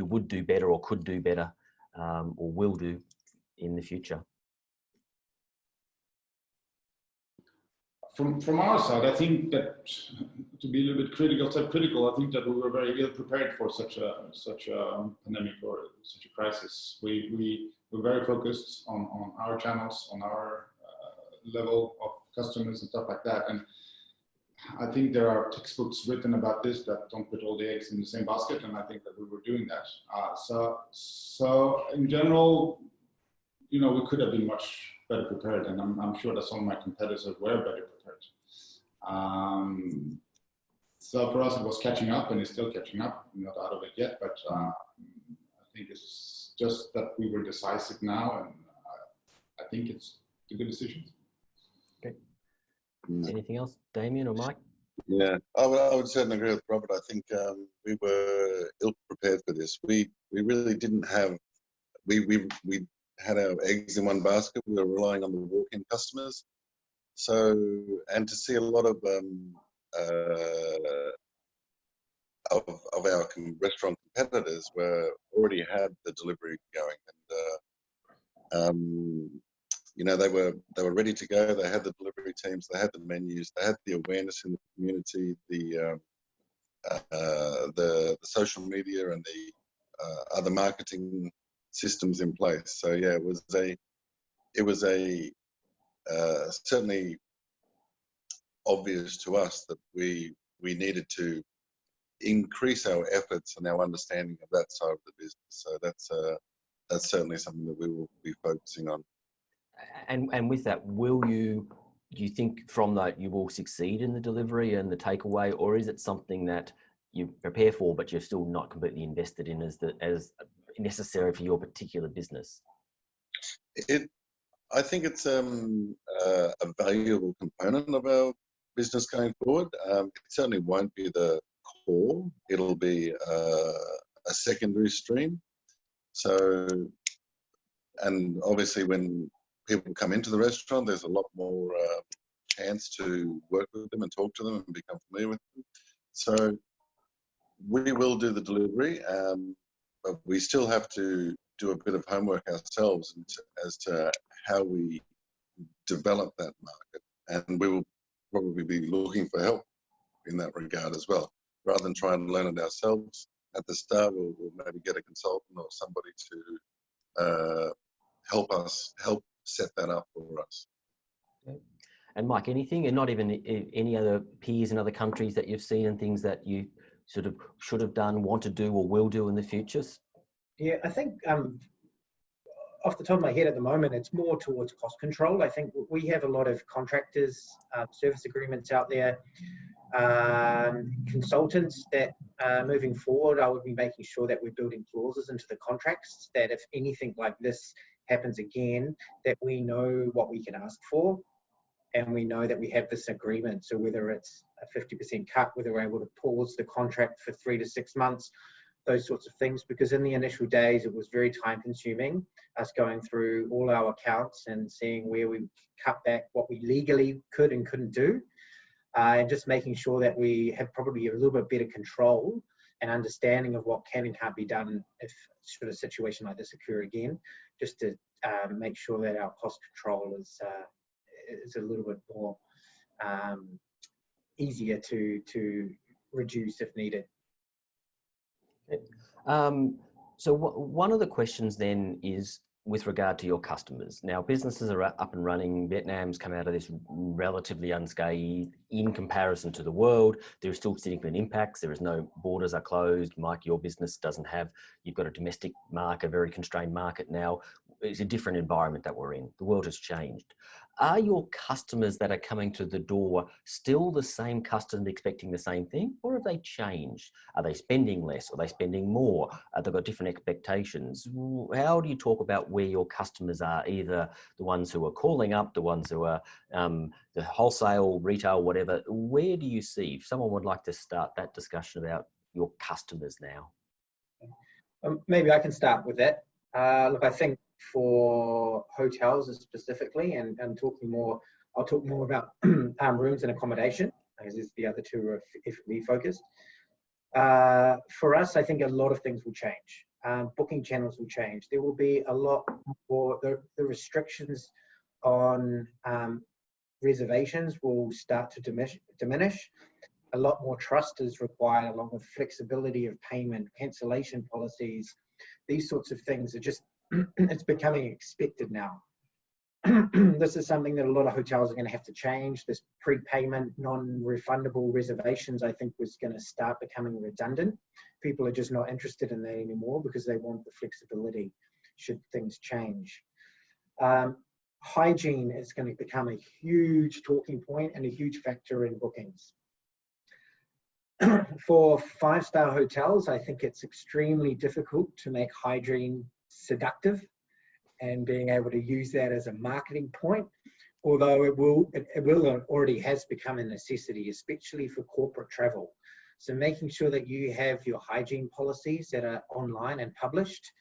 would do better or could do better, or will do in the future? From our side, I think that, to be a little bit critical, I think that we were very ill prepared for such a pandemic or such a crisis. We were very focused on our channels, on our level of customers and stuff like that. And I think there are textbooks written about this that don't put all the eggs in the same basket, and I think that we were doing that. So in general, you know, we could have been much better prepared, and I'm sure that some of my competitors were better prepared. So for us, it was catching up, and it's still catching up. We're not out of it yet, but I think it's just that we were decisive now, and I think it's a good decision. Okay. Anything else, Damien or Mike? Yeah, I would certainly agree with Robert. I think we were ill prepared for this. We really didn't have, we had our eggs in one basket. We were relying on the walk-in customers. So, and to see a lot of our restaurant competitors already had the delivery going, and you know, they were ready to go. They had the delivery teams, they had the menus, they had the awareness in the community, the social media and the other marketing systems in place. So yeah, it was certainly obvious to us that we needed to increase our efforts and our understanding of that side of the business. So that's certainly something that we will be focusing on. And with that, do you think from that you will succeed in the delivery and the takeaway, or is it something that you prepare for but you're still not completely invested in as necessary for your particular business? I think it's a valuable component of our business going forward. It certainly won't be the core. It'll be a secondary stream. So, and obviously when people come into the restaurant, there's a lot more chance to work with them and talk to them and become familiar with them. So we will do the delivery, but we still have to do a bit of homework ourselves as to how we develop that market. And we will probably be looking for help in that regard as well. Rather than try and learn it ourselves at the start, we'll maybe get a consultant or somebody to help set that up for us. And Mike, anything, and not even any other peers in other countries that you've seen and things that you sort of should have done, want to do, or will do in the future? Yeah, I think off the top of my head at the moment, it's more towards cost control. I think we have a lot of contractors, service agreements out there, consultants that moving forward, I would be making sure that we're building clauses into the contracts that if anything like this happens again, that we know what we can ask for, and we know that we have this agreement. So whether it's a 50% cut, whether we're able to pause the contract for 3 to 6 months, those sorts of things, because in the initial days, it was very time consuming, us going through all our accounts and seeing where we cut back, what we legally could and couldn't do. And just making sure that we have probably a little bit better control and understanding of what can and can't be done if should a situation like this occur again, just to make sure that our cost control is a little bit more easier to reduce if needed. So one of the questions then is with regard to your customers. Now, businesses are up and running. Vietnam's come out of this relatively unscathed in comparison to the world. There are still significant impacts. There is no borders are closed. Mike, your business doesn't have, you've got a domestic market, a very constrained market now. It's a different environment that we're in. The world has changed. Are your customers that are coming to the door still the same customers expecting the same thing, or have they changed? Are they spending less? Are they spending more? They've got different expectations. How do you talk about where your customers are, either the ones who are calling up, the ones who are the wholesale, retail, whatever? Where do you see, if someone would like to start that discussion about your customers now? Maybe I can start with that. Look, I think for hotels specifically, and I'll talk more about rooms and accommodation, as the other two are F&B focused. For us, I think a lot of things will change. Booking channels will change. There will be a lot more, the restrictions on reservations will start to diminish. A lot more trust is required, along with flexibility of payment, cancellation policies. These sorts of things are just, it's becoming expected now. This is something that a lot of hotels are going to have to change. This prepayment, non-refundable reservations, I think, was going to start becoming redundant. People are just not interested in that anymore because they want the flexibility should things change. Hygiene is going to become a huge talking point and a huge factor in bookings. For five-star hotels, I think it's extremely difficult to make hygiene seductive and being able to use that as a marketing point, although it will already has become a necessity, especially for corporate travel. So making sure that you have your hygiene policies that are online and published,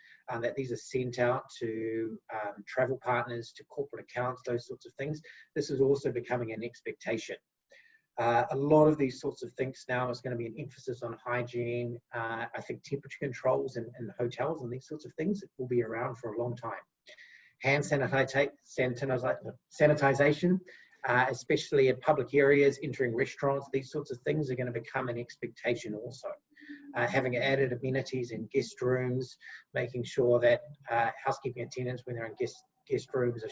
that these are sent out to travel partners, to corporate accounts, those sorts of things. This is also becoming an expectation. A lot of these sorts of things now is going to be an emphasis on hygiene. I think temperature controls in hotels and these sorts of things will be around for a long time. Hand sanitization, especially in public areas, entering restaurants, these sorts of things are going to become an expectation also. Having added amenities in guest rooms, making sure that housekeeping attendants, when they're in guest rooms,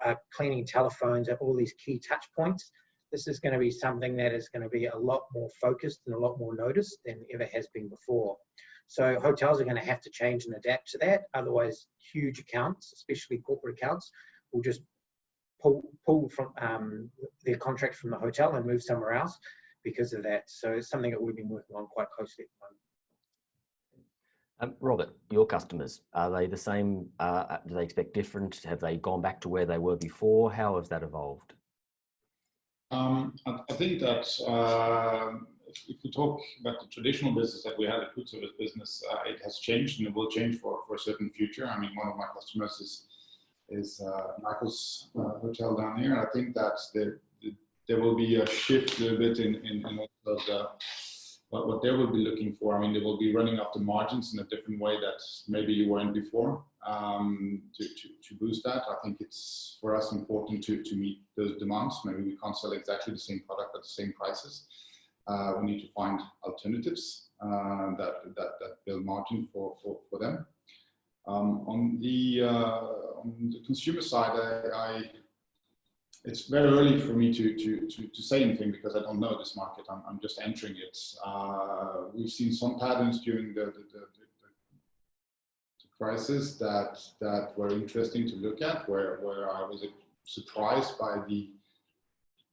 are cleaning telephones at all these key touch points. This is going to be something that is going to be a lot more focused and a lot more noticed than ever has been before. So hotels are going to have to change and adapt to that. Otherwise, huge accounts, especially corporate accounts, will just pull from their contract from the hotel and move somewhere else because of that. So it's something that we've been working on quite closely at the moment. Robert, your customers, are they the same? Do they expect different? Have they gone back to where they were before? How has that evolved? I think that if we talk about the traditional business that we had, the food service business, it has changed and it will change for a certain future. I mean, one of my customers Michael's hotel down here. I think that there will be a shift a little bit in also what they will be looking for. I mean, they will be running after margins in a different way that maybe you weren't before, to boost that. I think it's for us important to meet those demands. Maybe we can't sell exactly the same product at the same prices. We need to find alternatives that build margin for them. On the consumer side, it's very early for me to say anything because I don't know this market. I'm just entering it. We've seen some patterns during the crisis that were interesting to look at, where I was surprised by the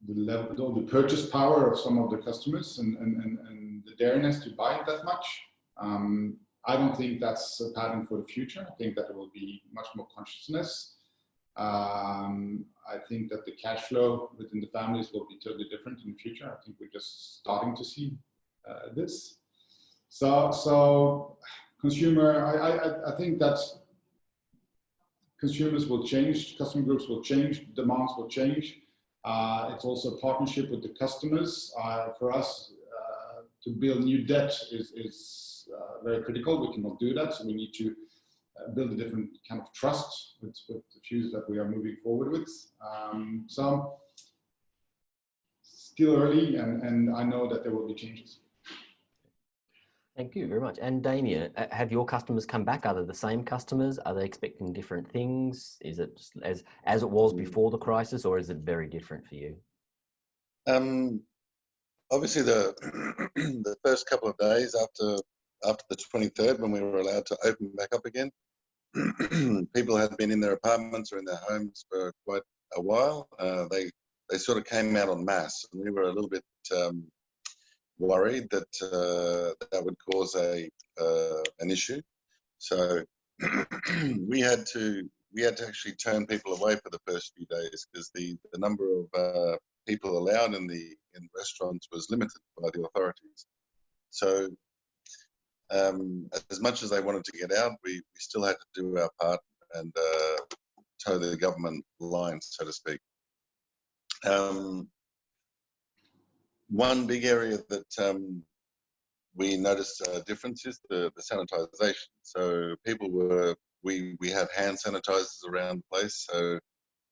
level, the purchase power of some of the customers and the dariness to buy that much. I don't think that's a pattern for the future. I think that there will be much more consciousness. I think that the cash flow within the families will be totally different in the future. I think we're just starting to see this. So consumer, I think that consumers will change, customer groups will change, demands will change. It's also a partnership with the customers. For us, to build new debt is very critical. We cannot do that, so we need to build a different kind of trust with the views that we are moving forward with. So still early, and I know that there will be changes. Thank you very much. And Damien, have your customers come back? Are they the same customers? Are they expecting different things? Is it as it was before the crisis, or is it very different for you? Obviously, the first couple of days after the 23rd, when we were allowed to open back up again, people had been in their apartments or in their homes for quite a while. They sort of came out en masse, and we were a little bit worried that that would cause an issue. So we had to actually turn people away for the first few days because the number of people allowed in restaurants was limited by the authorities. So as much as they wanted to get out, we still had to do our part and toe the government line, so to speak. One big area that we noticed a difference is the sanitisation. So we have hand sanitisers around the place, so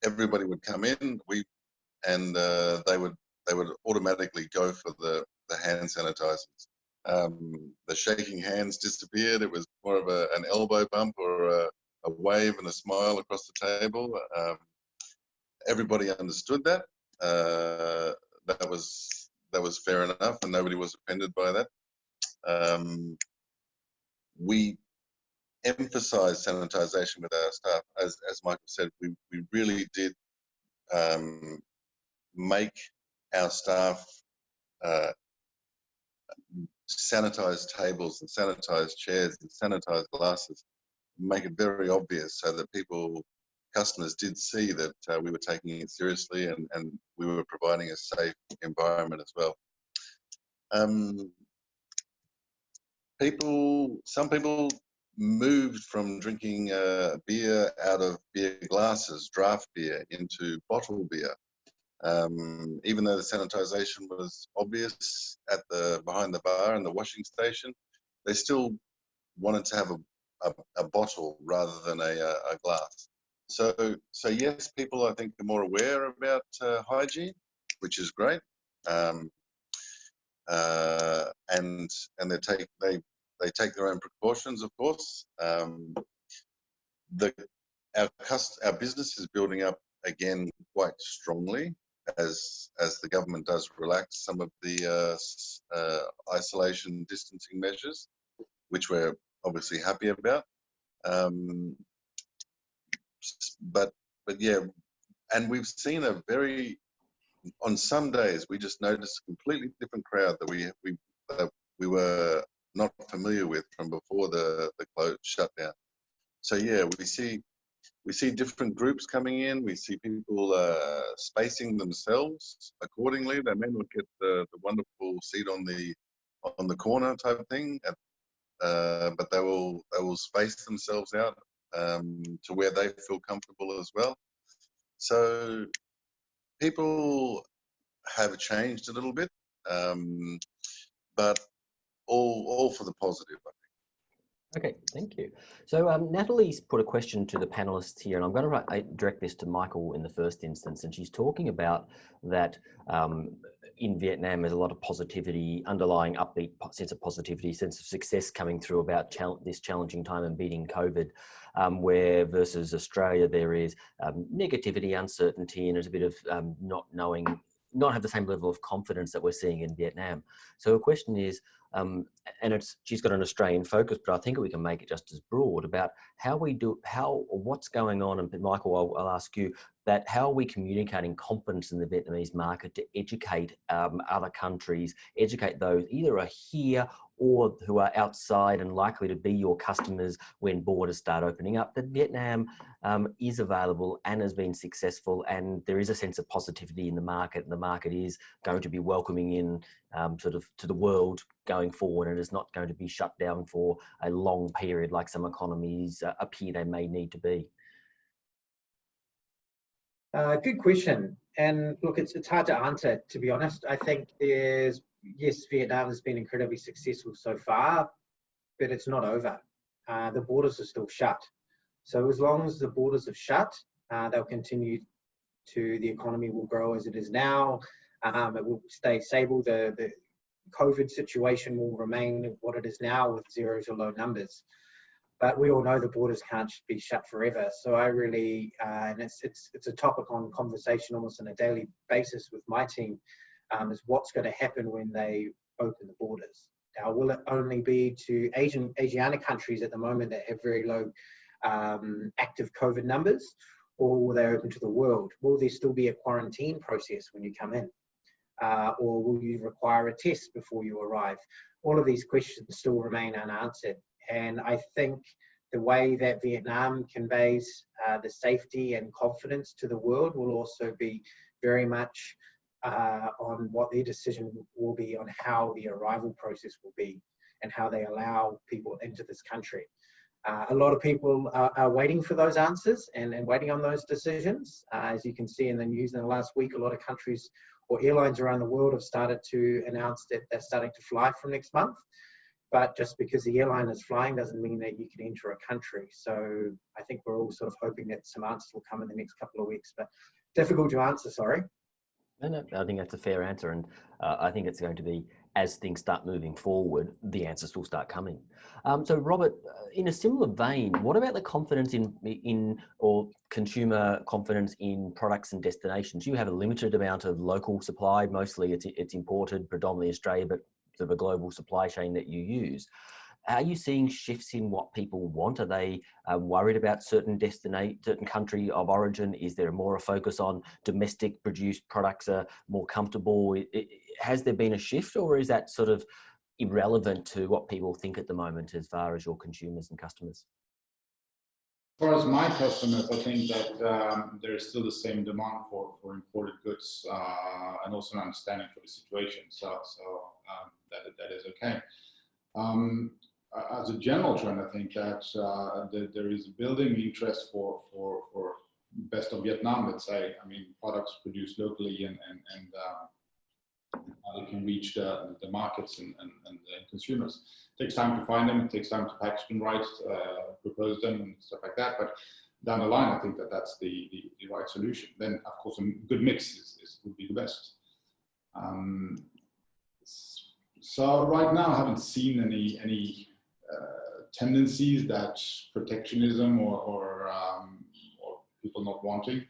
everybody would come in, and they would automatically go for the hand sanitisers. The shaking hands disappeared. It was more of an elbow bump or a wave and a smile across the table. Everybody understood that. That was fair enough, and nobody was offended by that. We emphasised sanitisation with our staff. As Michael said, we really did make our staff sanitise tables and sanitise chairs and sanitise glasses, make it very obvious so that customers did see that we were taking it seriously and we were providing a safe environment as well. Some people moved from drinking beer out of beer glasses, draft beer, into bottled beer. Even though the sanitisation was obvious behind the bar and the washing station, they still wanted to have a bottle rather than a glass. So yes, people I think are more aware about hygiene, which is great, and they take their own precautions, of course. Our business is building up again quite strongly as the government does relax some of the isolation distancing measures, which we're obviously happy about. But yeah, and we've seen on some days we just noticed a completely different crowd that we were not familiar with from before the shutdown. So yeah, we see different groups coming in. We see people spacing themselves accordingly. They may not get the wonderful seat on the corner type thing, but they will space themselves out to where they feel comfortable as well. So people have changed a little bit, but all for the positive, I think. Okay, thank you. So Natalie's put a question to the panelists here, and I'm going to direct this to Michael in the first instance, and she's talking about that in Vietnam there's a lot of positivity, underlying upbeat sense of positivity, sense of success coming through about this challenging time and beating COVID, where versus Australia there is negativity, uncertainty, and there's a bit of not have the same level of confidence that we're seeing in Vietnam. So the question is, and she's got an Australian focus, but I think we can make it just as broad about what's going on. And Michael, I'll ask you that how are we communicating confidence in the Vietnamese market to educate other countries, educate those either are here or who are outside and likely to be your customers when borders start opening up, that Vietnam is available and has been successful, and there is a sense of positivity in the market, and the market is going to be welcoming in sort of to the world going forward, and is not going to be shut down for a long period like some economies appear they may need to be. Good question. And look, it's hard to answer, to be honest. I think yes, Vietnam has been incredibly successful so far, but it's not over. The borders are still shut. So as long as the borders are shut, they'll continue the economy will grow as it is now. It will stay stable. The COVID situation will remain what it is now with zero to low numbers. But we all know the borders can't be shut forever. So I really, and it's a topic on conversation almost on a daily basis with my team, is what's going to happen when they open the borders. Now, will it only be to Asianic countries at the moment that have very low active COVID numbers, or will they open to the world? Will there still be a quarantine process when you come in? Or will you require a test before you arrive? All of these questions still remain unanswered. And I think the way that Vietnam conveys the safety and confidence to the world will also be very much on what their decision will be on how the arrival process will be and how they allow people into this country. A lot of people are waiting for those answers and waiting on those decisions. As you can see in the news in the last week, a lot of countries or airlines around the world have started to announce that they're starting to fly from next month. But just because the airline is flying doesn't mean that you can enter a country. So I think we're all sort of hoping that some answers will come in the next couple of weeks, but difficult to answer, sorry. No, I think that's a fair answer. And I think it's going to be, as things start moving forward, the answers will start coming. So Robert, in a similar vein, what about the confidence in or consumer confidence in products and destinations? You have a limited amount of local supply. Mostly it's imported, predominantly Australia, but sort of a global supply chain that you use. Are you seeing shifts in what people want? Are they worried about certain country of origin? Is there more a focus on domestic produced products are more comfortable? Has there been a shift, or is that sort of irrelevant to what people think at the moment as far as your consumers and customers? As far as my customers, I think that there is still the same demand for imported goods and also an understanding for the situation. So that is okay. As a general trend, I think that there is a building interest for best of Vietnam, let's say. I mean, products produced locally and how they can reach the markets and consumers. It takes time to find them, it takes time to package them right, propose them and stuff like that. But down the line, I think that that's the right solution. Then, of course, a good mix would be the best. So right now, I haven't seen any tendencies that protectionism or people not wanting.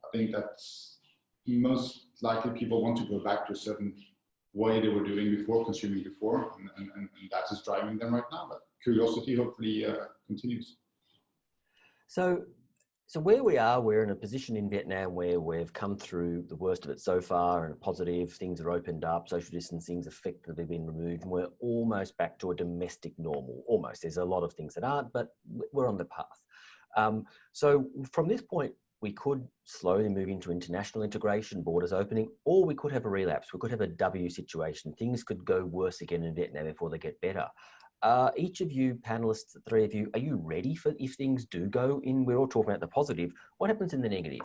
I think that's most likely people want to go back to a certain way they were doing before, consuming before, and that is driving them right now. But curiosity hopefully continues. So where we are, we're in a position in Vietnam where we've come through the worst of it so far, and positive, things are opened up, social distancing's effectively been removed, and we're almost back to a domestic normal. Almost. There's a lot of things that aren't, but we're on the path. So from this point, we could slowly move into international integration, borders opening, or we could have a relapse. We could have a W situation. Things could go worse again in Vietnam before they get better. each of you panelists, the three of you, are you ready for if things do go in? We're all talking about the positive. What happens in the negative?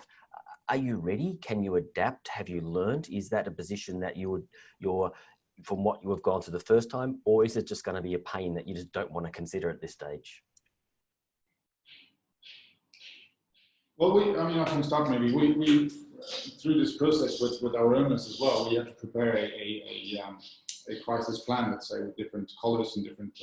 Are you ready? Can you adapt? Have you learned? Is that a position that you're from what you have gone through the first time, or is it just going to be a pain that you just don't want to consider at this stage? Well, I can start maybe. We through this process with our owners as well, we had to prepare a crisis plan, let's say, with different colors and different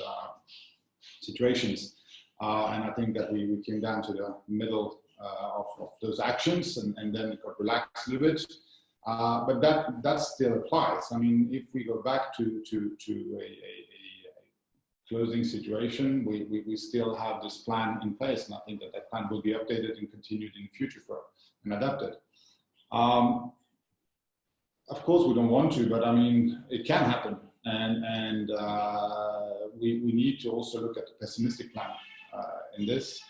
situations. And I think that we came down to the middle of those actions, and then it got relaxed a little bit. But that still applies. I mean, if we go back to a closing situation, we still have this plan in place, and I think that plan will be updated and continued in the future and adapted. Of course, we don't want to, but I mean, it can happen, and we need to also look at the pessimistic plan in this,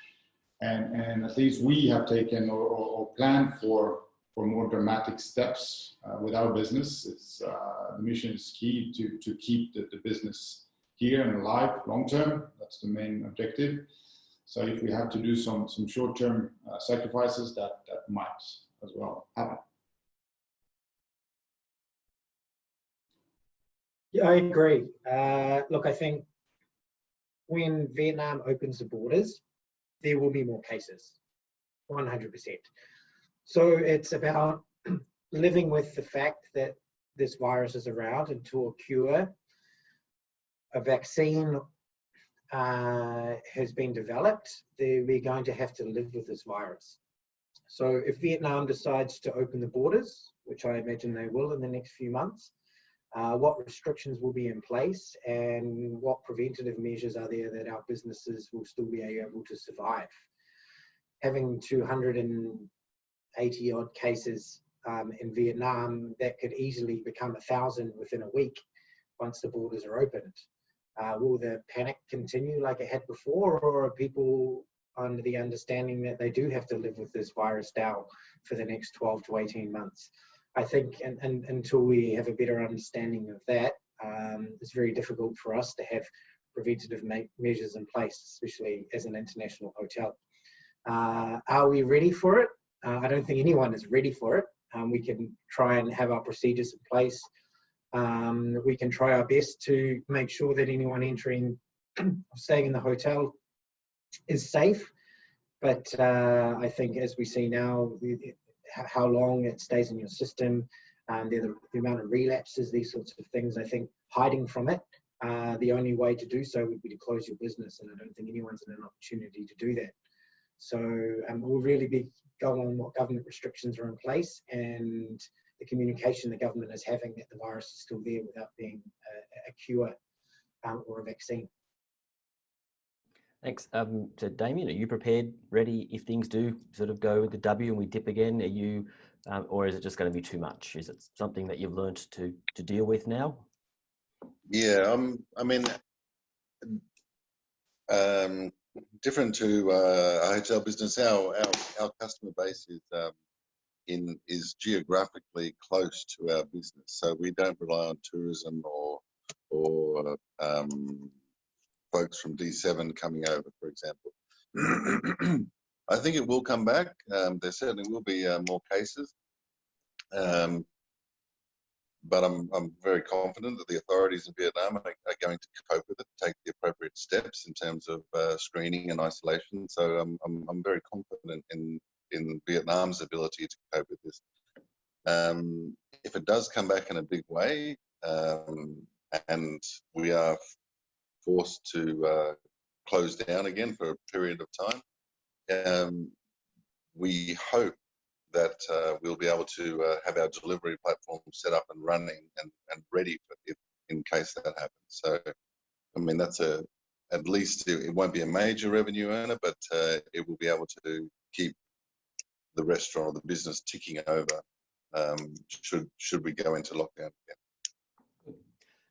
and at least we have taken or planned for more dramatic steps with our business. It's the mission is key to keep the business here and alive long term. That's the main objective. So if we have to do some short-term sacrifices, that might as well happen. Yeah, I agree. Look, I think when Vietnam opens the borders, there will be more cases, 100%. So it's about living with the fact that this virus is around until a cure, a vaccine has been developed. We're going to have to live with this virus. So if Vietnam decides to open the borders, which I imagine they will in the next few months, what restrictions will be in place and what preventative measures are there that our businesses will still be able to survive. Having 280 odd cases in Vietnam, that could easily become 1,000 within a week once the borders are opened. Will the panic continue like it had before, or are people under the understanding that they do have to live with this virus now for the next 12 to 18 months? I think until we have a better understanding of that, it's very difficult for us to have preventative measures in place, especially as an international hotel. Are we ready for it? I don't think anyone is ready for it. We can try and have our procedures in place. We can try our best to make sure that anyone entering, staying in the hotel is safe. But I think as we see now, how long it stays in your system, the amount of relapses, these sorts of things, I think hiding from it, the only way to do so would be to close your business. And I don't think anyone's in an opportunity to do that. So we'll really go on what government restrictions are in place and the communication the government is having that the virus is still there without being a cure or a vaccine. Thanks. So Damien, are you prepared, ready if things do sort of go with the W and we dip again? Are you, or is it just going to be too much? Is it something that you've learned to deal with now? Yeah, I mean, different to a hotel business, our customer base is geographically close to our business, so we don't rely on tourism or folks from D7 coming over, for example. I think it will come back. There certainly will be more cases, but I'm very confident that the authorities in Vietnam are going to cope with it, take the appropriate steps in terms of screening and isolation. So I'm very confident in Vietnam's ability to cope with this. If it does come back in a big way, and we are forced to close down again for a period of time, we hope that we'll be able to have our delivery platform set up and running and ready for it in case that happens. So, I mean, that's at least it won't be a major revenue earner, but it will be able to keep the restaurant or the business ticking over should we go into lockdown again.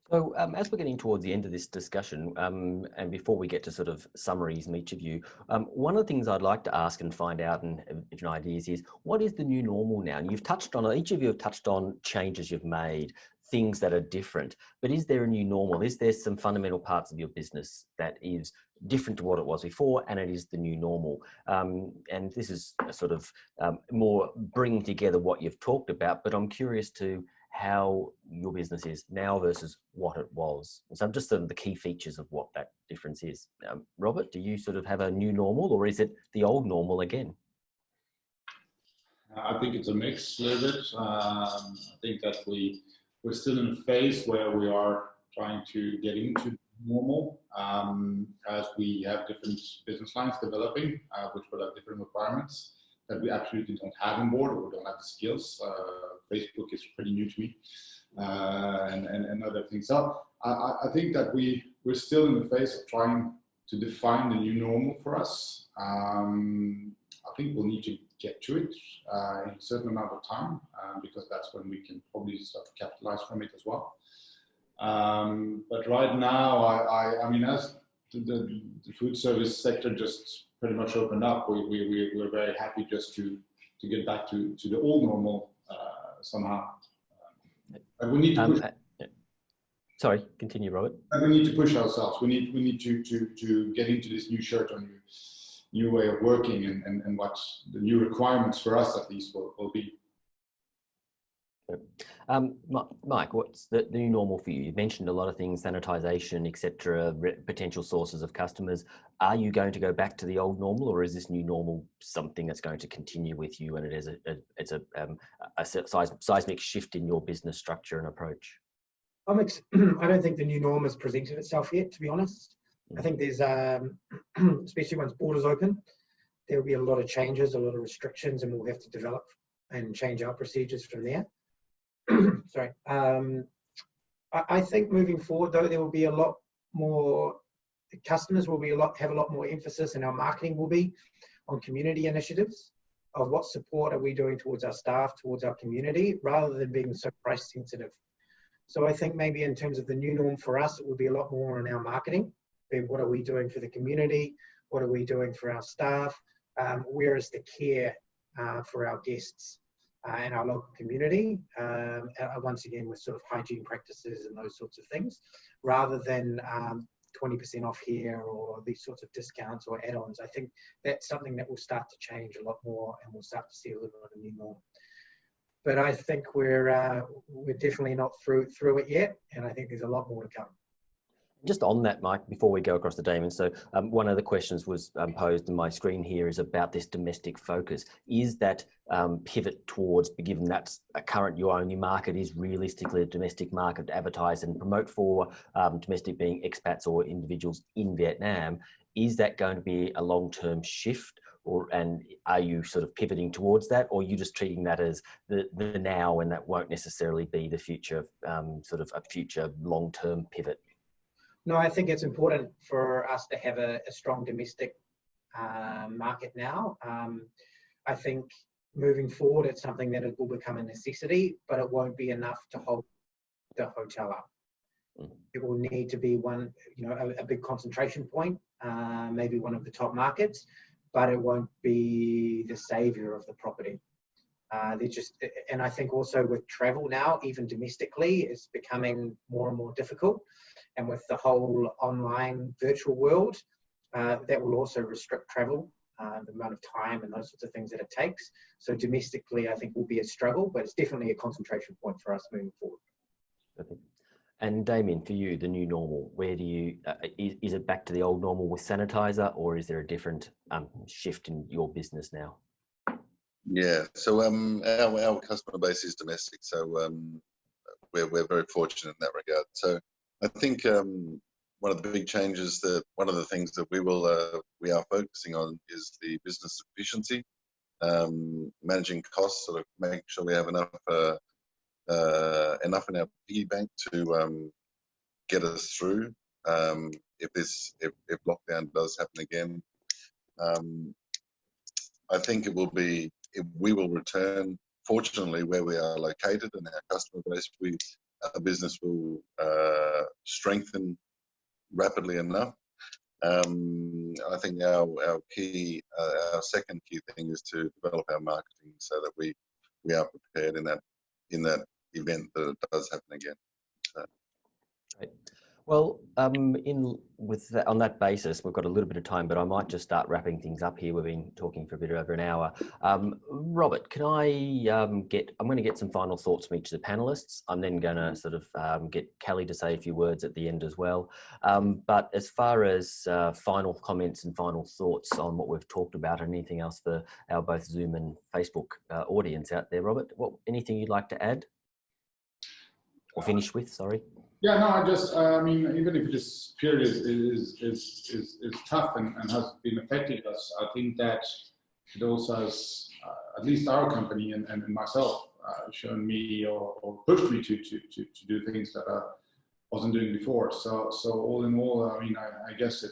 So as we're getting towards the end of this discussion, and before we get to sort of summaries from each of you, one of the things I'd like to ask and find out and ideas is, what is the new normal now? And you've touched on, each of you have touched on changes you've made, things that are different, but is there a new normal? Is there some fundamental parts of your business that is different to what it was before, and it is the new normal? And this is a sort of more bringing together what you've talked about, but I'm curious to how your business is now versus what it was. So just sort of the key features of what that difference is. Robert, do you sort of have a new normal, or is it the old normal again? I think it's a mix a little bit. I think that we're still in a phase where we are trying to get into normal, as we have different business lines developing, which will have different requirements that we absolutely don't have on board, or we don't have the skills. Facebook is pretty new to me, and other things. So I think that we're still in the phase of trying to define the new normal for us. I think we'll need to get to it in a certain amount of time, because that's when we can probably start to capitalize from it as well. But right now, I mean, as the food service sector just pretty much opened up, we're very happy just to get back to the old normal somehow. But we need to push. Sorry, continue, Robert. And we need to push ourselves. We need to get into this new shirt or new way of working, and what the new requirements for us at least will be. Mike, what's the new normal for you? You mentioned a lot of things, sanitization, etc., potential sources of customers. Are you going to go back to the old normal, or is this new normal something that's going to continue with you, and it is a seismic shift in your business structure and approach? I don't think the new norm has presented itself yet, to be honest. I think there's, especially once borders open, there will be a lot of changes, a lot of restrictions, and we'll have to develop and change our procedures from there. Sorry. I think moving forward, though, there will be a lot more, customers will be have a lot more emphasis, and our marketing will be on community initiatives of what support are we doing towards our staff, towards our community, rather than being so price sensitive. So I think maybe in terms of the new norm for us, it will be a lot more on our marketing. What are we doing for the community? What are we doing for our staff? Where is the care for our guests and our local community? Once again, with sort of hygiene practices and those sorts of things, rather than 20% off here or these sorts of discounts or add-ons. I think that's something that will start to change a lot more, and we'll start to see a little bit of a new norm. But I think we're definitely not through it yet, and I think there's a lot more to come. Just on that, Mike, before we go across to Damon, so one of the questions was posed on my screen here is about this domestic focus. Is that pivot towards, given that's a current, your only market is realistically a domestic market to advertise and promote for, domestic being expats or individuals in Vietnam, is that going to be a long-term shift? And are you sort of pivoting towards that, or are you just treating that as the now, and that won't necessarily be the future, sort of a future long-term pivot? No, I think it's important for us to have a strong domestic market now. I think moving forward, it's something that it will become a necessity, but it won't be enough to hold the hotel up. It will need to be one, a big concentration point, maybe one of the top markets, but it won't be the savior of the property. And I think also with travel now, even domestically, it's becoming more and more difficult. And with the whole online virtual world, that will also restrict travel, the amount of time and those sorts of things that it takes. So domestically, I think will be a struggle, but it's definitely a concentration point for us moving forward. Perfect. And Damien, for you, the new normal, where do you, is it back to the old normal with sanitizer, or is there a different shift in your business now? Yeah, so our customer base is domestic, so we're very fortunate in that regard. So I think one of the big changes, one of the things that we are focusing on is the business efficiency, managing costs, sort of making sure we have enough in our piggy bank to get us through if lockdown does happen again. I think we will return, fortunately, where we are located and our customer base. Our business will strengthen rapidly enough. I think our second key thing is to develop our marketing so that we are prepared in that event that it does happen again. So. Right. Well, on that basis, we've got a little bit of time, but I might just start wrapping things up here. We've been talking for a bit over an hour. Robert, can I'm going to get some final thoughts from each of the panelists. I'm then going to sort of get Kelly to say a few words at the end as well. But as far as final comments and final thoughts on what we've talked about, and anything else for our both Zoom and Facebook audience out there, Robert, anything you'd like to add or finish with? Sorry. Yeah, no, I mean, even if this period is tough and has been affecting us, I think that it also has, at least our company and myself, shown me or pushed me to do things that I wasn't doing before. So all in all, I mean, I guess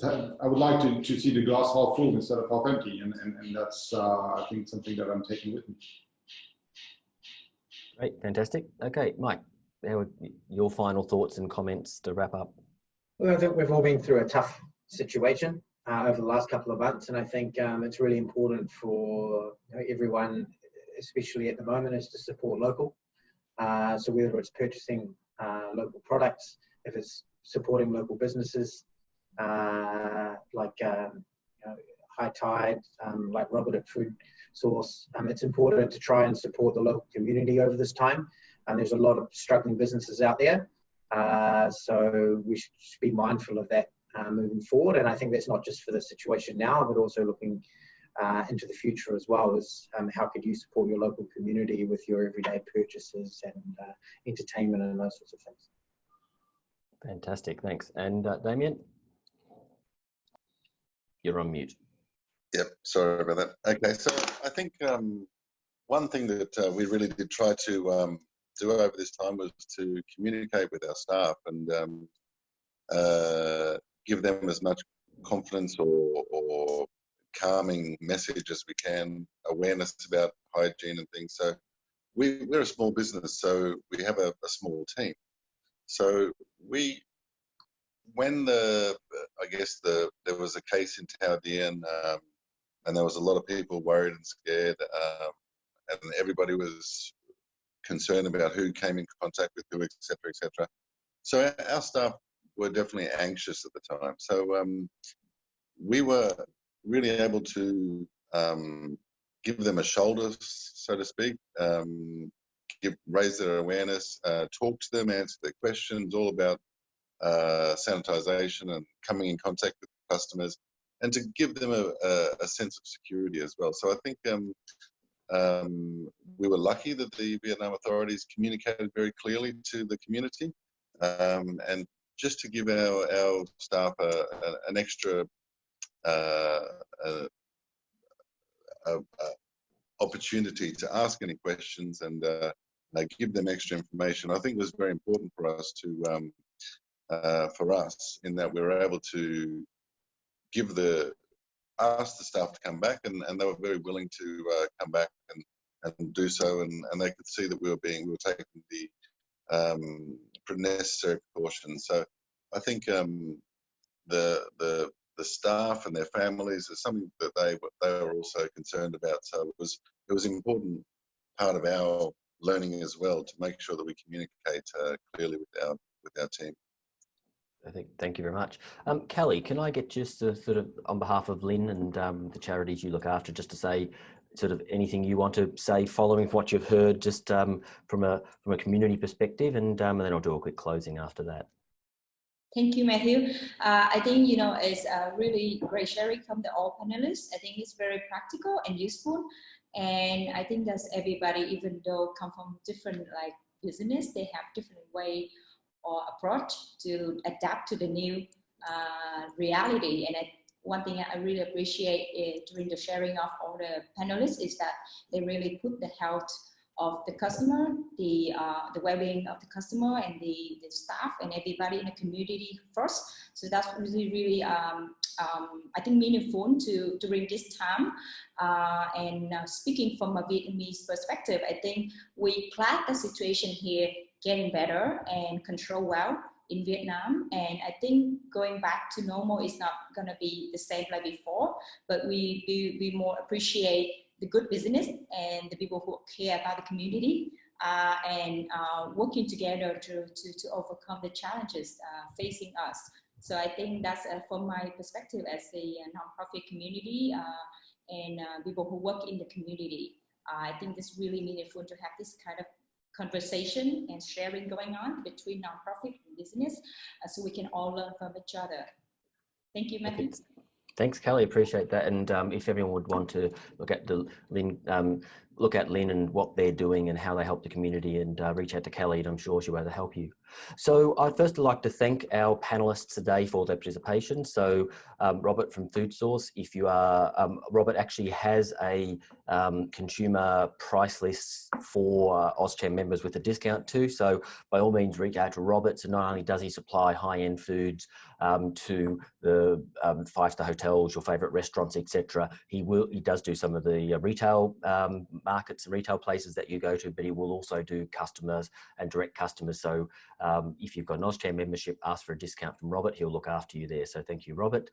I would like to see the glass half full instead of half empty, and that's I think something that I'm taking with me. Great, fantastic. Okay, Mike, your final thoughts and comments to wrap up? Well, I think we've all been through a tough situation over the last couple of months, and I think it's really important for everyone, especially at the moment, is to support local. So whether it's purchasing local products, if it's supporting local businesses like High Tide, like Robert at Food Source, it's important to try and support the local community over this time. And there's a lot of struggling businesses out there. So we should be mindful of that moving forward. And I think that's not just for the situation now, but also looking into the future as well, as how could you support your local community with your everyday purchases and entertainment and those sorts of things. Fantastic, thanks. And Damien? You're on mute. Yep, sorry about that. Okay, so I think one thing that we really did try to do over this time was to communicate with our staff and give them as much confidence or calming message as we can, awareness about hygiene and things. So we're a small business, so we have a small team. So when there was a case in Taudien, and there was a lot of people worried and scared, and everybody was concerned about who came in contact with who, etc., etc. So our staff were definitely anxious at the time. So we were really able to give them a shoulder, so to speak, raise their awareness, talk to them, answer their questions, all about sanitization and coming in contact with customers, and to give them a sense of security as well. So I think we were lucky that the Vietnam authorities communicated very clearly to the community, and just to give our staff an extra opportunity to ask any questions and give them extra information, I think was very important for us in that we were able to ask the staff to come back, and they were very willing to come back and do so, and they could see that we were taking the necessary precautions. So I think the staff and their families is something that they were also concerned about. So it was an important part of our learning as well, to make sure that we communicate clearly with our team. I think, thank you very much. Kelly, can I get just to sort of, on behalf of LIN and the charities you look after, just to say sort of anything you want to say following what you've heard, just from a community perspective, and then I'll do a quick closing after that. Thank you, Matthew. I think, it's a really great sharing from all panelists. I think it's very practical and useful. And I think that everybody, even though come from different business, they have different way or approach to adapt to the new reality. And one thing I really appreciate during the sharing of all the panelists is that they really put the health of the customer, the well-being of the customer and the staff and everybody in the community first. So that's really, I think, meaningful during this time. And speaking from a Vietnamese perspective, I think we glad the situation here getting better and control well in Vietnam. And I think going back to normal is not going to be the same like before, but we more appreciate the good business and the people who care about the community, and working together to overcome the challenges facing us. So I think that's from my perspective as a nonprofit community and people who work in the community. I think it's really meaningful to have this kind of conversation and sharing going on between nonprofit and business, so we can all learn from each other. Thank you, Matthew. Thanks, Kelly. Appreciate that. And if everyone would want to look at the LIN, look at LIN and what they're doing and how they help the community, and reach out to Kelly, and I'm sure she'll be able to help you. So I'd first like to thank our panelists today for their participation. So Robert from Food Source, if you are, Robert actually has a consumer price list for AusCham members with a discount too. So by all means, reach out to Robert. So not only does he supply high-end foods to the five-star hotels, your favorite restaurants, etc. He does do some of the retail markets and retail places that you go to, but he will also do customers and direct customers. So if you've got an AusCham membership, ask for a discount from Robert. He'll look after you there. So thank you, Robert.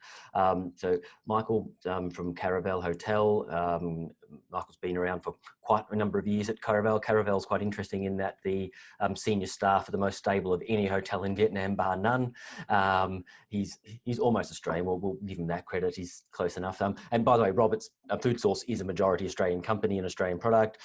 So Michael from Caravel Hotel. Michael's been around for quite a number of years at Caravel. Caravel's quite interesting in that the senior staff are the most stable of any hotel in Vietnam, bar none. He's almost Australian. We'll give him that credit. He's close enough. And by the way, Robert's Food Source is a majority Australian company, an Australian product.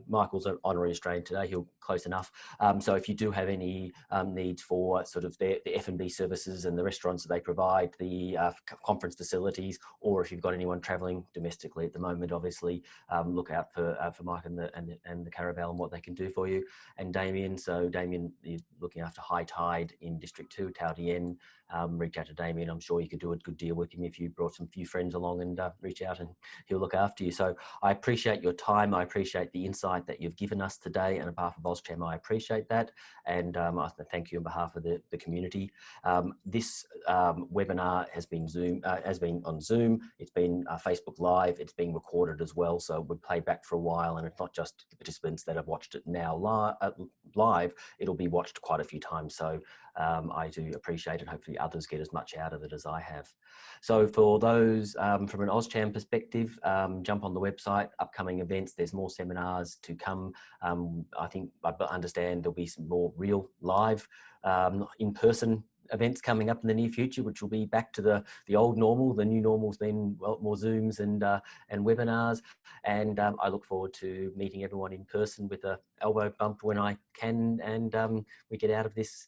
Michael's an honorary Australian today. He'll close enough. So if you do have any needs for sort of the F&B services and the restaurants that they provide, the conference facilities, or if you've got anyone traveling domestically at the moment, obviously look out for Mike and the Caravel and what they can do for you. And Damien, so Damien is looking after High Tide in District 2, Tau Dien. Reach out to Damien. I'm sure you could do a good deal with him if you brought some few friends along, and reach out and he'll look after you. So I appreciate your time. I appreciate the insight that you've given us today, and on behalf of AusCham, I appreciate that. And I thank you on behalf of the community. This webinar has been on Zoom. It's been Facebook Live. It's being recorded as well. So we'll play back for a while, and it's not just the participants that have watched it now live. It'll be watched quite a few times. So I do appreciate it. Hopefully others get as much out of it as I have. So for those from an AusCham perspective, jump on the website, upcoming events. There's more seminars to come. I think I understand there'll be some more real live in-person events coming up in the near future, which will be back to the old normal. The new normal's been, well, more Zooms and webinars, and I look forward to meeting everyone in person with a elbow bump when I can, and we get out of this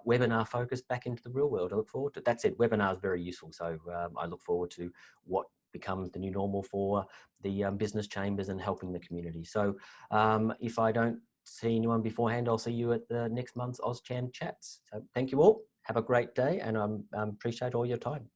webinar focus back into the real world. I look forward to it. That said, webinar is very useful, so I look forward to what becomes the new normal for the business chambers and helping the community. So if I don't see anyone beforehand, I'll see you at the next month's AusCham Chats. So thank you all. Have a great day, and I appreciate all your time.